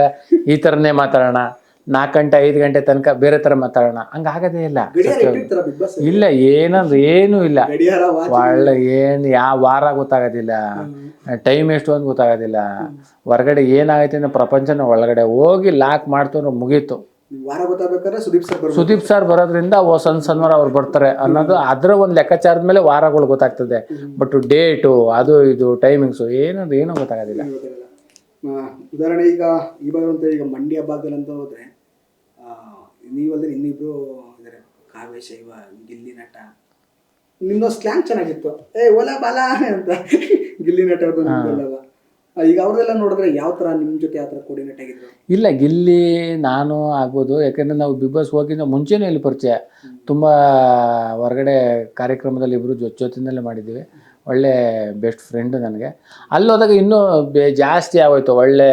ಈ ಥರನೇ ಮಾತಾಡೋಣ, 4 ಗಂಟೆ 5 ಗಂಟೆ ತನಕ ಬೇರೆ ಥರ ಮಾತಾಡೋಣ, ಹಂಗೆ ಆಗೋದೇ ಇಲ್ಲ. ಇಲ್ಲ, ಏನಂದ್ರೆ ಏನೂ ಇಲ್ಲ. ಒಳ್ಳೆ ಏನು ಯಾವ ವಾರ ಗೊತ್ತಾಗೋದಿಲ್ಲ, ಟೈಮ್ ಎಷ್ಟು ಅಂತ ಗೊತ್ತಾಗೋದಿಲ್ಲ. ಹೊರಗಡೆ ಏನಾಗೈತೆ ಅನ್ನೋ ಪ್ರಪಂಚನ ಒಳಗಡೆ ಹೋಗಿ ಲಾಕ್ ಮಾಡ್ತು ಮುಗೀತು. ವಾರ ಗೊತ್ತಾಗಬೇಕಾದ್ರೆ ಸುದೀಪ್ ಸರ್ ಬರೋದ್ರಿಂದ ಸಣ್ಣವ್ರು ಅವ್ರು ಬರ್ತಾರೆ ಅನ್ನೋದು ಅದರ ಒಂದು ಲೆಕ್ಕಾಚಾರದ ಮೇಲೆ ವಾರಗಳು ಗೊತ್ತಾಗ್ತದೆ. ಬಟ್ ಡೇಟು ಅದು ಇದು ಟೈಮಿಂಗ್ಸು ಏನೋ ಗೊತ್ತಾಗೋದಿಲ್ಲ. ಉದಾಹರಣೆ ಈಗ ಮಂಡ್ಯ ಭಾಗದಲ್ಲಿ ಅಂತ ಹೋದ್ರೆ ನೀವಲ್ಲದೆ ಇನ್ನಿಬ್ರು ಇದ್ದಾರೆ, ಕಾವ್ಯ ಶೈವ, ಗಿಲ್ಲಿ ನಟ. ನಿಮ್ದು ಸ್ಲ್ಯಾಂಗ್ ಚೆನ್ನಾಗಿತ್ತು, ಓಲಾ ಬಾಲಾ ಅಂತ ಗಿಲ್ಲಿ ನಟ ಅವ್ರದ್ದು. ಈಗ ಅವ್ರದೆಲ್ಲ ನೋಡಿದ್ರೆ ಯಾವ ಥರ ನಿಮ್ಮ ಜೊತೆ ಯಾವ ಥರ ಕೋರ್ಡಿನೇಟ್ ಆಗಿದ್ರು? ಇಲ್ಲ, ಗಿಲ್ಲಿ ನಾನು ಆಗ್ಬೋದು. ಯಾಕೆಂದರೆ ನಾವು ಬಿಗ್ ಬಾಸ್ ಹೋಗಿಂದ ಮುಂಚೆನೇ ಇಲ್ಲಿ ಪರಿಚಯ, ತುಂಬ ಹೊರಗಡೆ ಕಾರ್ಯಕ್ರಮದಲ್ಲಿ ಇಬ್ಬರು ಜೊತೆಯಲ್ಲೇ ಮಾಡಿದ್ದೀವಿ. ಒಳ್ಳೆ ಬೆಸ್ಟ್ ಫ್ರೆಂಡು ನನಗೆ. ಅಲ್ಲೋದಾಗ ಇನ್ನೂ ಜಾಸ್ತಿ ಆಗೋಯ್ತು, ಒಳ್ಳೆ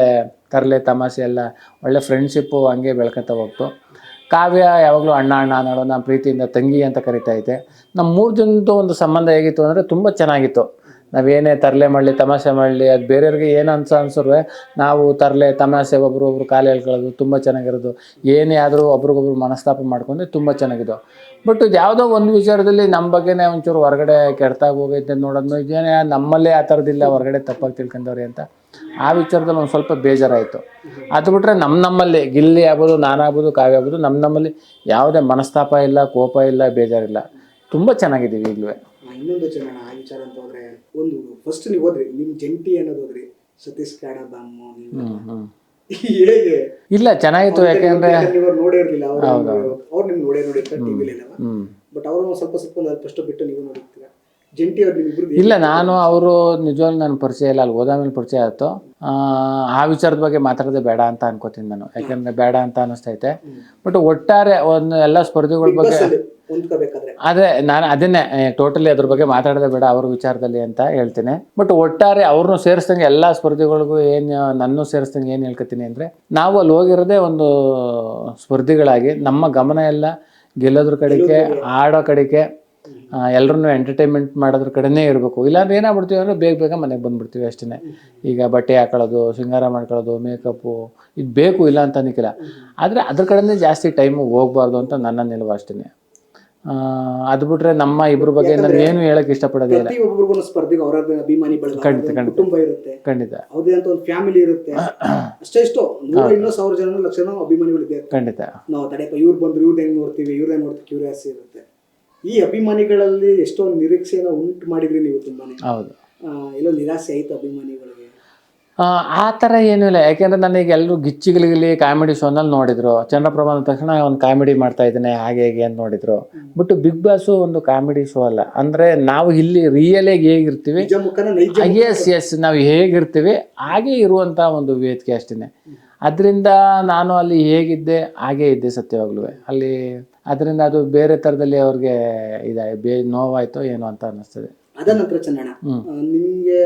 ತರಲೆ ತಮಾಷೆ ಎಲ್ಲ, ಒಳ್ಳೆ ಫ್ರೆಂಡ್ಶಿಪ್ಪು ಹಂಗೆ ಬೆಳ್ಕೊತಾ ಹೋಗ್ತು. ಕಾವ್ಯ ಯಾವಾಗಲೂ ಅಣ್ಣ ಅನ್ನೋಳು, ನಾನು ಪ್ರೀತಿಯಿಂದ ತಂಗಿ ಅಂತ ಕರಿತಾ ಇದ್ದೆ. ನಮ್ಮ 3 ಜನದ್ದು ಒಂದು ಸಂಬಂಧ ಹೇಗಿತ್ತು ಅಂದರೆ ತುಂಬ ಚೆನ್ನಾಗಿತ್ತು. ನಾವೇನೇ ತರಲೆ ಮಾಡಲಿ, ತಮಾಷೆ ಮಾಡಲಿ, ಅದು ಬೇರೆಯವ್ರಿಗೆ ಏನು ಅನ್ಸಿದ್ರೆ ನಾವು ತರಲೆ ತಮಾಷೆ ಒಬ್ರು ಕಾಲು ಹೇಳ್ಕೊಳ್ಳೋದು ತುಂಬ ಚೆನ್ನಾಗಿರೋದು. ಏನೇ ಆದರೂ ಒಬ್ರಿಗೊಬ್ರು ಮನಸ್ತಾಪ ಮಾಡ್ಕೊಂಡ್ರೆ ತುಂಬ ಚೆನ್ನಾಗಿದ್ದು. ಬಟ್ ಇದು ಯಾವುದೋ ಒಂದು ವಿಚಾರದಲ್ಲಿ ನಮ್ಮ ಬಗ್ಗೆನೇ ಒಂಚೂರು ಹೊರಗಡೆ ಕೆಡ್ತಾಗ ಹೋಗೈತೆ ನೋಡೋದು, ಇದೇನೇ ನಮ್ಮಲ್ಲೇ ಆ ಥರದಿಲ್ಲ, ಹೊರಗಡೆ ತಪ್ಪಾಗಿ ತಿಳ್ಕೊಂಡವ್ರಿ ಅಂತ ಆ ವಿಚಾರದಲ್ಲಿ ಒಂದು ಸ್ವಲ್ಪ ಬೇಜಾರಾಯಿತು. ಅದು ಬಿಟ್ಟರೆ ನಮ್ಮಲ್ಲಿ ಗಿಲ್ಲಿ ಆಗ್ಬೋದು, ನಾನಾಗ್ಬೋದು, ಕಾವ್ಯ ಆಗ್ಬೋದು, ನಮ್ಮಲ್ಲಿ ಯಾವುದೇ ಮನಸ್ತಾಪ ಇಲ್ಲ, ಕೋಪ ಇಲ್ಲ, ಬೇಜಾರಿಲ್ಲ, ತುಂಬ ಚೆನ್ನಾಗಿದ್ದೀವಿ ಈಗಲೂ. ಇನ್ನೊಂದು ಚೆನ್ನಾಗಿ ಆ ವಿಚಾರ ಅಂತ ಹೋದ್ರೆ, ಒಂದು ಫಸ್ಟ್ ನೀವು ಹೋದ್ರಿ, ನಿಮ್ಮ ಜಂಟಿ ಅನ್ನೋದು ಹೋದ್ರಿ, ಸತೀಶ್ ಕಾಡಬಾಮು, ಹೇಗೆ? ಇಲ್ಲ, ಚೆನ್ನಾಗಿತ್ತು. ಯಾಕೆಂದ್ರೆ ನೀವು ನೋಡೇ ಇರಲಿಲ್ಲ, ಅವ್ರು ನಿಮ್ಗೆ ನೋಡಿರ್ತಾರೆ ಟಿವಿಲಿ, ಬಟ್ ಅವರು ಸ್ವಲ್ಪ ಫಸ್ಟ್ ಬಿಟ್ಟು ನೀವು ನೋಡಿರ್ತೀರ. ಜಂಟಿ ಅವ್ರು ನಿಮ್ಮಿಬ್ರು? ಇಲ್ಲ, ನಾನು ಅವರು ನಿಜವಾಗ್ಲೂ ನನ್ನ ಪರಿಚಯ ಇಲ್ಲ, ಅಲ್ಲಿ ಹೋದಾದ್ಮೇಲೆ ಪರಿಚಯ ಆಯಿತು. ಆ ವಿಚಾರದ ಬಗ್ಗೆ ಮಾತಾಡೋದೇ ಬೇಡ ಅಂತ ಅನ್ಕೋತೀನಿ ನಾನು, ಯಾಕೆಂದ್ರೆ ಬೇಡ ಅಂತ ಅನಿಸ್ತೈತೆ. ಬಟ್ ಒಟ್ಟಾರೆ ಒಂದು ಎಲ್ಲ ಸ್ಪರ್ಧಿಗಳ ಬಗ್ಗೆ ಅದೇ ನಾನು ಅದನ್ನೇ ಟೋಟಲಿ ಅದ್ರ ಬಗ್ಗೆ ಮಾತಾಡೋದೇ ಬೇಡ ಅವ್ರ ವಿಚಾರದಲ್ಲಿ ಅಂತ ಹೇಳ್ತೀನಿ. ಬಟ್ ಒಟ್ಟಾರೆ ಅವ್ರನ್ನೂ ಸೇರಿಸ್ದಂಗೆ ಎಲ್ಲ ಸ್ಪರ್ಧಿಗಳಿಗೂ ನನ್ನೂ ಸೇರಿಸ್ದಂಗೆ ಏನು ಹೇಳ್ಕೊತೀನಿ ಅಂದರೆ, ನಾವು ಅಲ್ಲಿ ಹೋಗಿರೋದೇ ಒಂದು ಸ್ಪರ್ಧಿಗಳಾಗಿ ನಮ್ಮ ಗಮನ ಎಲ್ಲ ಗೆಲ್ಲೋದ್ರ ಕಡೆಗೆ, ಆಡೋ ಕಡೆಗೆ, ಎಲ್ಲರನ್ನೂ ಎಂಟರ್ಟೈನ್ಮೆಂಟ್ ಮಾಡೋದ್ರ ಕಡೆನೇ ಇರಬೇಕು. ಇಲ್ಲಾಂದ್ರೆ ಏನಾಗ್ಬಿಡ್ತೀವಿ ಅಂದರೆ ಬೇಗ ಮನೆಗೆ ಬಂದುಬಿಡ್ತೀವಿ ಅಷ್ಟೇ. ಈಗ ಬಟ್ಟೆ ಹಾಕೊಳ್ಳೋದು, ಶೃಂಗಾರ ಮಾಡ್ಕೊಳ್ಳೋದು, ಮೇಕಪ್ಪು ಇದು ಬೇಕು, ಇಲ್ಲ ಅಂತ ಅನ್ನಿಕ್ಕಿಲ್ಲ. ಆದರೆ ಅದ್ರ ಕಡೆನೇ ಜಾಸ್ತಿ ಟೈಮು ಹೋಗ್ಬಾರ್ದು ಅಂತ ನನ್ನ ನಿಲುವು ಅಷ್ಟೇ. ಅದು ಬಿಟ್ರೆ ನಮ್ಮ ಇಬ್ಬರ ಬಗ್ಗೆ ನಾನು ಏನು ಹೇಳಕ್ ಇಷ್ಟಪಡೋದೇ ಇಲ್ಲ. ಒಬ್ಬೊಬ್ರಿಗೂ ಸ್ಪರ್ಧೆಗೆ ಅವರ ಅಭಿಮಾನಿ ಬಳಗ, ಕುಟುಂಬ ಇರುತ್ತೆ, ಖಂಡಿತ ಅವ್ರದೇ ಅಂತ ಒಂದು ಫ್ಯಾಮಿಲಿ ಇರುತ್ತೆ. ಅಷ್ಟೆಷ್ಟು 100,000 ಜನ ಲಕ್ಷ ಅಭಿಮಾನಿಗಳಿದೆ. ಖಂಡಿತ ನಾವು ತಡೆಯಪ್ಪ ಇವ್ರು ಬಂದ್ರು, ಇವ್ರದ್ದು ಹೆಂಗ್ ನೋಡ್ತೀವಿ, ಇವ್ರದೇ ನೋಡ್ತೀವಿ, ಕ್ಯೂರಿಯಾಸಿಟಿ ಇರುತ್ತೆ. ಈ ಅಭಿಮಾನಿಗಳಲ್ಲಿ ಎಷ್ಟೊಂದು ನಿರೀಕ್ಷೆಯನ್ನು ಉಂಟು ಮಾಡಿದ್ರಿ ನೀವು ತುಂಬಾನೇ. ಹೌದು, ಎಲ್ಲೋ ನಿರಾಸೆ ಆಯ್ತು ಅಭಿಮಾನಿಗಳಿಗೆ? ಆ ಥರ ಏನೂ ಇಲ್ಲ. ಯಾಕೆಂದರೆ ನನಗೆ ಎಲ್ಲರೂ ಗಿಚ್ಚಿಗಿಲಿ ಕಾಮಿಡಿ ಶೋನಲ್ಲಿ ನೋಡಿದ್ರು. ಚಂದ್ರಪ್ರಭಾ ಅಂದ ತಕ್ಷಣ ಒಂದು ಕಾಮಿಡಿ ಮಾಡ್ತಾ ಇದ್ದೇನೆ ಹಾಗೆ ಹೇಗೆ ಅಂತ ನೋಡಿದ್ರು. ಬಟ್ ಬಿಗ್ ಬಾಸು ಒಂದು ಕಾಮಿಡಿ ಶೋ ಅಲ್ಲ. ಅಂದರೆ ನಾವು ಇಲ್ಲಿ ರಿಯಲಾಗಿ ಹೇಗಿರ್ತೀವಿ, ಎಸ್ ನಾವು ಹೇಗಿರ್ತೀವಿ ಹಾಗೆ ಇರುವಂಥ ಒಂದು ವೇದಿಕೆ ಅಷ್ಟೇ. ಅದರಿಂದ ನಾನು ಅಲ್ಲಿ ಹೇಗಿದ್ದೆ ಹಾಗೇ ಇದ್ದೆ ಸತ್ಯವಾಗ್ಲೂ ಅಲ್ಲಿ. ಅದರಿಂದ ಅದು ಬೇರೆ ಥರದಲ್ಲಿ ಅವ್ರಿಗೆ ನೋವಾಯಿತು ಏನೋ ಅಂತ ಅನ್ನಿಸ್ತದೆ. ಅದ ನಂತರ ಚಂದಣ್ಣ, ನಿಮಗೆ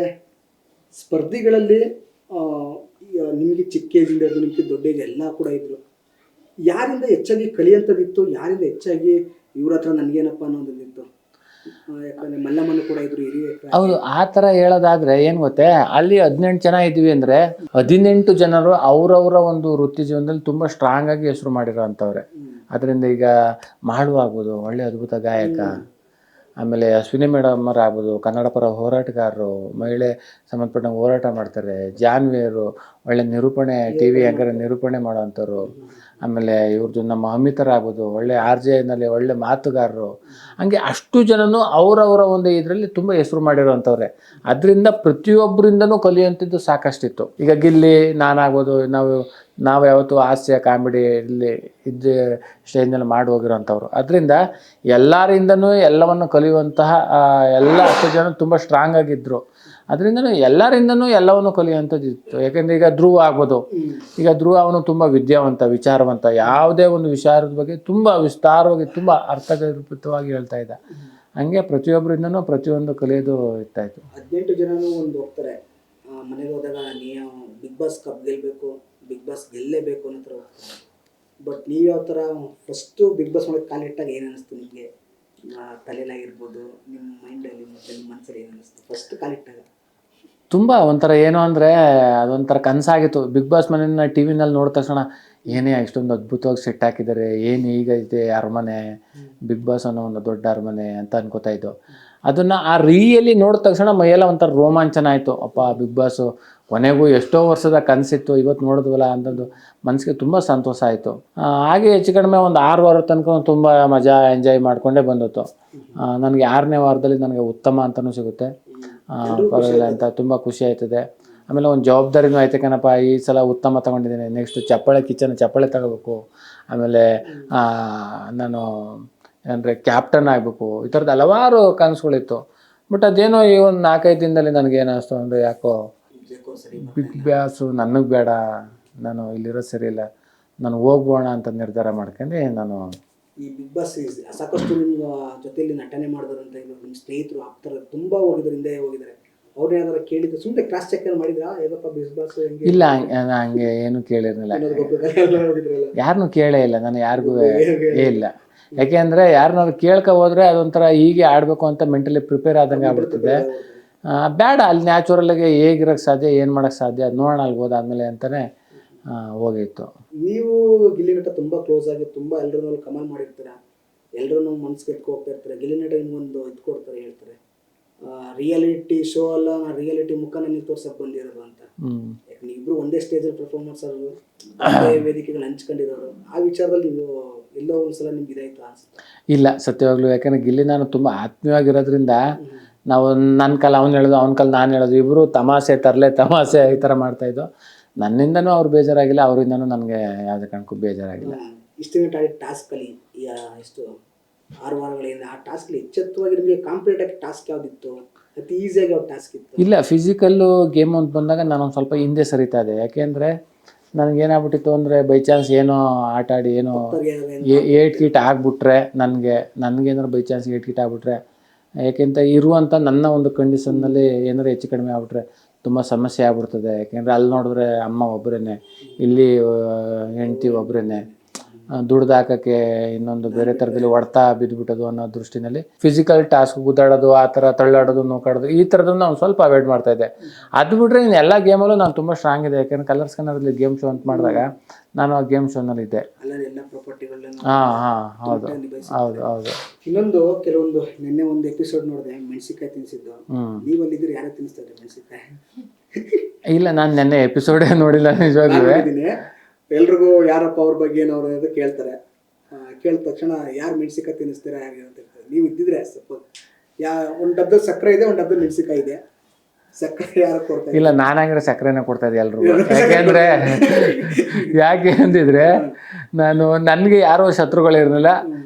ಸ್ಪರ್ಧಿಗಳಲ್ಲಿ ನಿಮಗೆ ಚಿಕ್ಕ ಏಜಿಂದ ಹಿಡಿದು ನಿಮಗೆ ದೊಡ್ಡ ಏಜ್ ಎಲ್ಲ ಕೂಡ ಇದ್ರು, ಯಾರಿಂದ ಹೆಚ್ಚಾಗಿ ಕಲಿಯಂಥದ್ದಿತ್ತು, ಯಾರಿಂದ ಹೆಚ್ಚಾಗಿ ಇವ್ರ ಹತ್ರ ನನಗೇನಪ್ಪ ಅನ್ನೋದಿತ್ತು? ಯಾಕಂದ್ರೆ ಮಲ್ಲಮ್ಮನ ಕೂಡ ಇದ್ರು ಹಿರಿಯ ಹೌದು. ಆ ಥರ ಹೇಳೋದಾದ್ರೆ ಏನು ಗೊತ್ತೇ, ಅಲ್ಲಿ 18 ಜನ ಇದ್ವಿ ಅಂದರೆ 18 ಜನರು ಅವರವರ ಒಂದು ವೃತ್ತಿ ಜೀವನದಲ್ಲಿ ತುಂಬ ಸ್ಟ್ರಾಂಗ್ ಆಗಿ ಹೆಸರು ಮಾಡಿರೋ ಅಂಥವ್ರೆ. ಅದರಿಂದ ಈಗ ಮಾಳು ಆಗ್ಬೋದು, ಒಳ್ಳೆ ಅದ್ಭುತ ಗಾಯಕ. ಆಮೇಲೆ ಅಶ್ವಿನಿ ಮೇಡಮ್ ಅವ್ರು ಆಗ್ಬೋದು, ಕನ್ನಡ ಪರ ಹೋರಾಟಗಾರರು, ಮಹಿಳೆ ಸಂಬಂಧಪಟ್ಟ ಹೋರಾಟ ಮಾಡ್ತಾರೆ. ಜಾನ್ವಿಯರು ಒಳ್ಳೆ ನಿರೂಪಣೆ, ಟಿ ವಿ ಆ್ಯಂಕರ್ ನಿರೂಪಣೆ ಮಾಡೋವಂಥವ್ರು. ಆಮೇಲೆ ಇವ್ರದ್ದು ನಮ್ಮ ಅಮಿತರಾಗ್ಬೋದು, ಒಳ್ಳೆ RJ ನಲ್ಲಿ ಒಳ್ಳೆ ಮಾತುಗಾರರು. ಹಂಗೆ ಅಷ್ಟು ಜನನು ಅವರವರ ಒಂದು ಇದರಲ್ಲಿ ತುಂಬ ಹೆಸರು ಮಾಡಿರೋವಂಥವ್ರೆ. ಅದರಿಂದ ಪ್ರತಿಯೊಬ್ಬರಿಂದನೂ ಕಲಿಯುವಂಥದ್ದು ಸಾಕಷ್ಟಿತ್ತು. ಈಗ ಗಿಲ್ಲಿ, ನಾನಾಗ್ಬೋದು, ನಾವು ಯಾವತ್ತೂ ಹಾಸ್ಯ ಕಾಮಿಡಿ ಇಲ್ಲಿ ಇದ್ದ ಸ್ಟೇಜ್ನಲ್ಲಿ ಮಾಡಿ ಹೋಗಿರೋಂಥವ್ರು. ಅದರಿಂದ ಎಲ್ಲರಿಂದನೂ ಎಲ್ಲವನ್ನು ಕಲಿಯುವಂತಹ ಎಲ್ಲ ಅಷ್ಟು ಜನ ತುಂಬ ಸ್ಟ್ರಾಂಗ್ ಆಗಿದ್ದರು. ಅದರಿಂದನೂ ಎಲ್ಲರಿಂದನೂ ಎಲ್ಲವನ್ನು ಕಲಿಯುವಂಥದ್ದು ಇತ್ತು. ಯಾಕೆಂದರೆ ಈಗ ಧ್ರುವ ಆಗ್ಬೋದು, ಈಗ ಧ್ರುವ ಅವನು ತುಂಬ ವಿದ್ಯಾವಂತ, ವಿಚಾರವಂತ, ಯಾವುದೇ ಒಂದು ವಿಚಾರದ ಬಗ್ಗೆ ತುಂಬ ವಿಸ್ತಾರವಾಗಿ ತುಂಬ ಅರ್ಥಗರ್ಭಿತವಾಗಿ ಹೇಳ್ತಾ ಇದ್ದ. ಹಂಗೆ ಪ್ರತಿಯೊಬ್ಬರಿಂದನೂ ಪ್ರತಿಯೊಂದು ಕಲಿಯೋದು ಇರ್ತಾಯಿತ್ತು. 18 ಜನನು ಒಂದು ಹೋಗ್ತಾರೆ, ಮನೆಗೆ ಹೋದಾಗ ನೀವು ಬಿಗ್ ಬಾಸ್ ಕಪ್ ಗೆಲ್ಲಬೇಕು, ಬಿಗ್ ಬಾಸ್ ಗೆಲ್ಲೇಬೇಕು ಅನ್ನೋ ಥರ ಹೋಗ್ತಾರೆ. ಬಟ್ ನೀವು ಯಾವ ಥರ ಫಸ್ಟು ಬಿಗ್ ಬಾಸ್ ಒಳಗೆ ಕಾಲಿಟ್ಟಾಗ ಏನು ಅನ್ನಿಸ್ತು ನಿಮಗೆ? ತಲೆಯಲ್ಲಾಗಿರ್ಬೋದು, ನಿಮ್ಮ ಮೈಂಡಲ್ಲಿ ಮತ್ತು ನಿಮ್ಮ ಮನಸ್ಸಲ್ಲಿ ಏನು ಅನ್ನಿಸ್ತು ಫಸ್ಟ್ ಕಾಲಿಟ್ಟಾಗ? ತುಂಬ ಒಂಥರ ಏನು ಅಂದರೆ ಅದೊಂಥರ ಕನಸಾಗಿತ್ತು. ಬಿಗ್ ಬಾಸ್ ಮನೆಯನ್ನ ಟಿ ವಿನಲ್ಲಿ ನೋಡಿದ ತಕ್ಷಣ ಏನೇ ಇಷ್ಟೊಂದು ಅದ್ಭುತವಾಗಿ ಸೆಟ್ ಹಾಕಿದ್ದಾರೆ, ಏನು ಈಗ ಇದೆ ಅರಮನೆ, ಬಿಗ್ ಬಾಸ್ ಅನ್ನೋ ಒಂದು ದೊಡ್ಡ ಅರಮನೆ ಅಂತ ಅನ್ಕೋತಾ ಇದ್ದು. ಅದನ್ನು ಆ ರಿಯಲ್ಲಿ ನೋಡಿದ ತಕ್ಷಣ ಮೈಯೆಲ್ಲ ಒಂಥರ ರೋಮಾಂಚನ ಆಯಿತು. ಅಪ್ಪ ಬಿಗ್ ಬಾಸು ಕೊನೆಗೂ ಎಷ್ಟೋ ವರ್ಷದ ಕನಸಿತ್ತು, ಇವತ್ತು ನೋಡಿದ್ವಲ್ಲ ಅಂತಂದು ಮನಸ್ಸಿಗೆ ತುಂಬ ಸಂತೋಷ ಆಯಿತು. ಹಾಗೆ ಹೆಚ್ಚು ಕಡಿಮೆ ಒಂದು 6 ವಾರ ತನಕ ತುಂಬ ಮಜಾ ಎಂಜಾಯ್ ಮಾಡಿಕೊಂಡೇ ಬಂದಿತ್ತು. ನನಗೆ 6ನೇ ವಾರದಲ್ಲಿ ನನಗೆ ಉತ್ತಮ ಅಂತಲೂ ಸಿಗುತ್ತೆ, ಪರವಾಗಿಲ್ಲ ಅಂತ ತುಂಬ ಖುಷಿ ಆಯ್ತದೆ. ಆಮೇಲೆ ಒಂದು ಜವಾಬ್ದಾರಿನೂ ಆಯ್ತು ಕಣಪ್ಪ, ಈ ಸಲ ಉತ್ತಮ ತೊಗೊಂಡಿದ್ದೀನಿ, ನೆಕ್ಸ್ಟ್ ಚಪ್ಪಾಳೆ ತಗೋಬೇಕು. ಆಮೇಲೆ ನಾನು ಅಂದರೆ ಕ್ಯಾಪ್ಟನ್ ಆಗಬೇಕು, ಈ ಥರದ್ದು ಹಲವಾರು ಕನಸುಗಳಿತ್ತು. ಬಟ್ ಅದೇನೋ ಈ ಒಂದು 4-5 ದಿನದಲ್ಲಿ ನನಗೇನು ಅನಿಸ್ತು ಅಂದರೆ, ಯಾಕೋ ಬಿಗ್ ಬಾಸು ನನಗೆ ಬೇಡ, ನಾನು ಇಲ್ಲಿರೋದು ಸರಿ ಇಲ್ಲ, ನಾನು ಹೋಗ್ಬೋಣ ಅಂತ ನಿರ್ಧಾರ ಮಾಡ್ಕೊಂಡು ನಾನು ಈ ಬಿಗ್ ಬಾಸ್ ಸಾಕಷ್ಟು ನಿಮ್ಮ ಜೊತೆಯಲ್ಲಿ ನಟನೆ ಮಾಡಿದ್ರಂತ ನಿಮ್ಮ ಸ್ನೇಹಿತರು ಆಪ್ತರ ತುಂಬ ಹೋಗಿದ್ರಿಂದ ಹೋಗಿದ್ದಾರೆ. ಅವ್ರು ಯಾವ್ದಾರ ಕೇಳಿದ್ರು, ಸುಮ್ಮನೆ ಕ್ರಾಸ್ ಚೆಕ್ ಮಾಡಿದ್ರಾ ಹೇಗಪ್ಪ ಬಿಗ್ ಬಾಸ್? ಇಲ್ಲ, ಹಂಗೆ ಏನು ಕೇಳಿರಲಿಲ್ಲ, ಯಾರನ್ನೂ ಕೇಳೇ ಇಲ್ಲ ನಾನು, ಯಾರಿಗೂ ಇಲ್ಲ. ಯಾಕೆ ಅಂದರೆ ಯಾರನ್ನಾದ್ರು ಕೇಳ್ಕೊ ಹೋದರೆ ಅದೊಂಥರ ಹೀಗೆ ಆಡಬೇಕು ಅಂತ ಮೆಂಟಲಿ ಪ್ರಿಪೇರ್ ಆದಂಗೆ ಆಗ್ಬಿಡ್ತದೆ. ಬೇಡ, ಅಲ್ಲಿ ನ್ಯಾಚುರಲ್ಲಾಗಿ ಹೇಗಿರೋಕ್ಕೆ ಸಾಧ್ಯ, ಏನು ಮಾಡೋಕ್ಕೆ ಸಾಧ್ಯ, ಅದು ನೋಡೋಣ ಅಲ್ಲಿ ಹೋದಾದ್ಮೇಲೆ ಅಂತಲೇ ಹೋಗಿತ್ತು. ನೀವು ಗಿಲ್ಲಿ ನಟ ತುಂಬ ಕ್ಲೋಸ್ ಆಗಿ ತುಂಬ ಎಲ್ಲರೂ ಕಮೆಂಟ್ ಮಾಡಿರ್ತೀರ, ಎಲ್ಲರೂ ಮನ್ಸಿಗೆ ಎತ್ಕೊ ಹೋಗ್ತಾ ಇರ್ತಾರೆ. ಗಿಲ್ಲಿ ನಟ ನಿಮ್ಗೊಂದು ಇದು ಕೊಡ್ತಾರೆ, ಹೇಳ್ತಾರೆ ರಿಯಾಲಿಟಿ ಶೋ ಅಲ್ಲ, ನಾನು ರಿಯಾಲಿಟಿ ಮುಖನ ನೀವು ತೋರ್ಸಕ್ಕೆ ಬಂದಿರೋದು ಅಂತ. ಯಾಕಂದ್ರೆ ಇಬ್ಬರು ಒಂದೇ ಸ್ಟೇಜಲ್ಲಿ ಪರ್ಫಾರ್ಮೆನ್ಸ್ ಆಗೋದು, ವೇದಿಕೆಗಳು ಹಂಚ್ಕೊಂಡಿರೋರು. ಆ ವಿಚಾರದಲ್ಲಿ ನೀವು ಎಲ್ಲೋ ಒಂದ್ಸಲ ನಿಮ್ಗೆ ಇದಾಯ್ತು ಅನ್ಸುತ್ತೆ? ಇಲ್ಲ, ಸತ್ಯವಾಗ್ಲೂ. ಯಾಕಂದರೆ ಗಿಲ್ಲಿ ನಾನು ತುಂಬ ಆತ್ಮೀಯವಾಗಿರೋದ್ರಿಂದ ನಾವು ನನ್ನ ಕಾಲ ಅವ್ನು ಹೇಳೋದು, ಅವನ ಕಾಲ ನಾನು ಹೇಳೋದು, ಇಬ್ಬರು ತಮಾಷೆ ಈ ಥರ ಮಾಡ್ತಾಯಿದ್ದು. ನನ್ನಿಂದನೂ ಅವ್ರು ಬೇಜಾರಾಗಿಲ್ಲ, ಅವರಿಂದನೂ ನನಗೆ ಯಾವುದೇ ಕಾರಣಕ್ಕೂ ಬೇಜಾರಾಗಿಲ್ಲ. ಇಷ್ಟು ಟಾಸ್ಕಲ್ಲಿ ಎಷ್ಟು 6 ವಾರಗಳಿಂದ ಆ ಟಾಸ್ಕಲ್ಲಿ ಎಚ್ಚೆತ್ತವಾಗಿ ನಿಮಗೆ ಕಾಂಪ್ಲೀಟ್ ಆಗಿ ಟಾಸ್ಕ್ ಯಾವುದಿತ್ತು, ಅತಿ ಈಸಿಯಾಗಿ ಯಾವ ಟಾಸ್ಕ್ ಇತ್ತು? ಇಲ್ಲ, ಫಿಸಿಕಲ್ಲು ಗೇಮ್ ಅಂತ ಬಂದಾಗ ನಾನೊಂದು ಸ್ವಲ್ಪ ಹಿಂದೆ ಸರಿತಾ ಇದೆ. ಯಾಕೆಂದರೆ ನನಗೇನಾಗ್ಬಿಟ್ಟಿತ್ತು ಅಂದರೆ, ಬೈ ಚಾನ್ಸ್ ಏನೋ ಆಟ ಆಡಿ ಏನೋ ಏಟ್ ಕೀಟ್ ಆಗಿಬಿಟ್ರೆ, ನನಗೇನಾದ್ರು ಬೈ ಚಾನ್ಸ್ ಏಟ್ ಕೀಟ್ ಆಗಿಬಿಟ್ರೆ, ಯಾಕೆಂತ ಇರುವಂಥ ನನ್ನ ಒಂದು ಕಂಡೀಷನ್ನಲ್ಲಿ ಏನಾದ್ರು ಹೆಚ್ಚು ಕಡಿಮೆ ಆಗಿಬಿಟ್ರೆ ತುಂಬ ಸಮಸ್ಯೆ ಆಗ್ಬಿಡ್ತದೆ. ಯಾಕೆಂದರೆ ಅಲ್ಲಿ ನೋಡಿದ್ರೆ ಅಮ್ಮ ಒಬ್ಬರೇ, ಇಲ್ಲಿ ಹೆಂಡ್ತಿ ಒಬ್ಬರೇ, ದುಡ್ದು ಹಾಕೋಕ್ಕೆ ಇನ್ನೊಂದು ಬೇರೆ ಥರದಲ್ಲಿ ಹೊಡ್ತಾ ಬಿದ್ದುಬಿಟ್ಟೋದು ಅನ್ನೋ ದೃಷ್ಟಿನಲ್ಲಿ ಫಿಸಿಕಲ್ ಟಾಸ್ಕ್ ಗುದ್ದಾಡೋದು, ಆ ಥರ ತಳ್ಳಾಡೋದು, ನೋಕಾಡೋದು, ಈ ಥರದನ್ನು ನಾನು ಸ್ವಲ್ಪ ಅವಾಯ್ಡ್ ಮಾಡ್ತಾಯಿದ್ದೆ. ಅದು ಬಿಟ್ಟರೆ ಇನ್ನು ಎಲ್ಲ ಗೇಮಲ್ಲೂ ನಾನು ತುಂಬ ಸ್ಟ್ರಾಂಗ್ ಇದೆ. ಯಾಕೆಂದರೆ ಕಲರ್ಸ್ ಕನ್ನಡದಲ್ಲಿ ಗೇಮ್ ಶೋ ಅಂತ ಮಾಡಿದಾಗ ನಾನು ಆ ಗೇಮ್ ಶೋನಲ್ಲಿ ಇದ್ದೆ. ಹೌದು. ಇನ್ನೊಂದು ಕೆಲವೊಂದು ನಿನ್ನೆ ಒಂದು ಎಪಿಸೋಡ್ ನೋಡಿದೆ, ಮೆಣಸಿಕಾಯಿ ತಿನ್ಸಿದ್ದು. ನೀವಲ್ಲಿದ್ರೆ ಯಾರು ತಿನ್ನಿಸ್ತಾರೆ ಮೆಣಸಿಕಾಯಿ? ಇಲ್ಲ, ನಾನು ನೆನ್ನೆ ಎಪಿಸೋಡೇ ನೋಡಿಲ್ಲ ನಿಜವಾಗ್ಲೂ. ಎಲ್ರಿಗೂ ಯಾರಪ್ಪ ಅವ್ರ ಬಗ್ಗೆ ಏನೋ ಕೇಳ್ತಾರೆ, ಕೇಳಿದ ತಕ್ಷಣ ಯಾರು ಮೆಣಸಿಕಾಯಿ ತಿನ್ನಿಸ್ತಾರೆ ಹಾಗೆ ಅಂತ ಹೇಳ್ತಾರೆ. ನೀವು ಇದ್ದಿದ್ರೆ ಸ್ವಲ್ಪ ಒಂದು ಡಬ್ಬದ ಸಕ್ಕರೆ ಇದೆ, ಒಂದು ಡಬ್ಬದ ಮೆಣಸಿಕಾಯಿ ಇದೆ, ಸಕ್ಕರೆ ಯಾರು ಕೊಡ್ತಾರೆ? ಇಲ್ಲ, ನಾನಾಗಿರೋ ಸಕ್ಕರೆನೇ ಕೊಡ್ತಾ ಇದ್ದೆ ಎಲ್ರಿಗೂ. ಯಾಕೆ ಅಂತಿದ್ರೆ, ನನಗೆ ಯಾರೋ ಶತ್ರುಗಳಿರಲಿಲ್ಲ,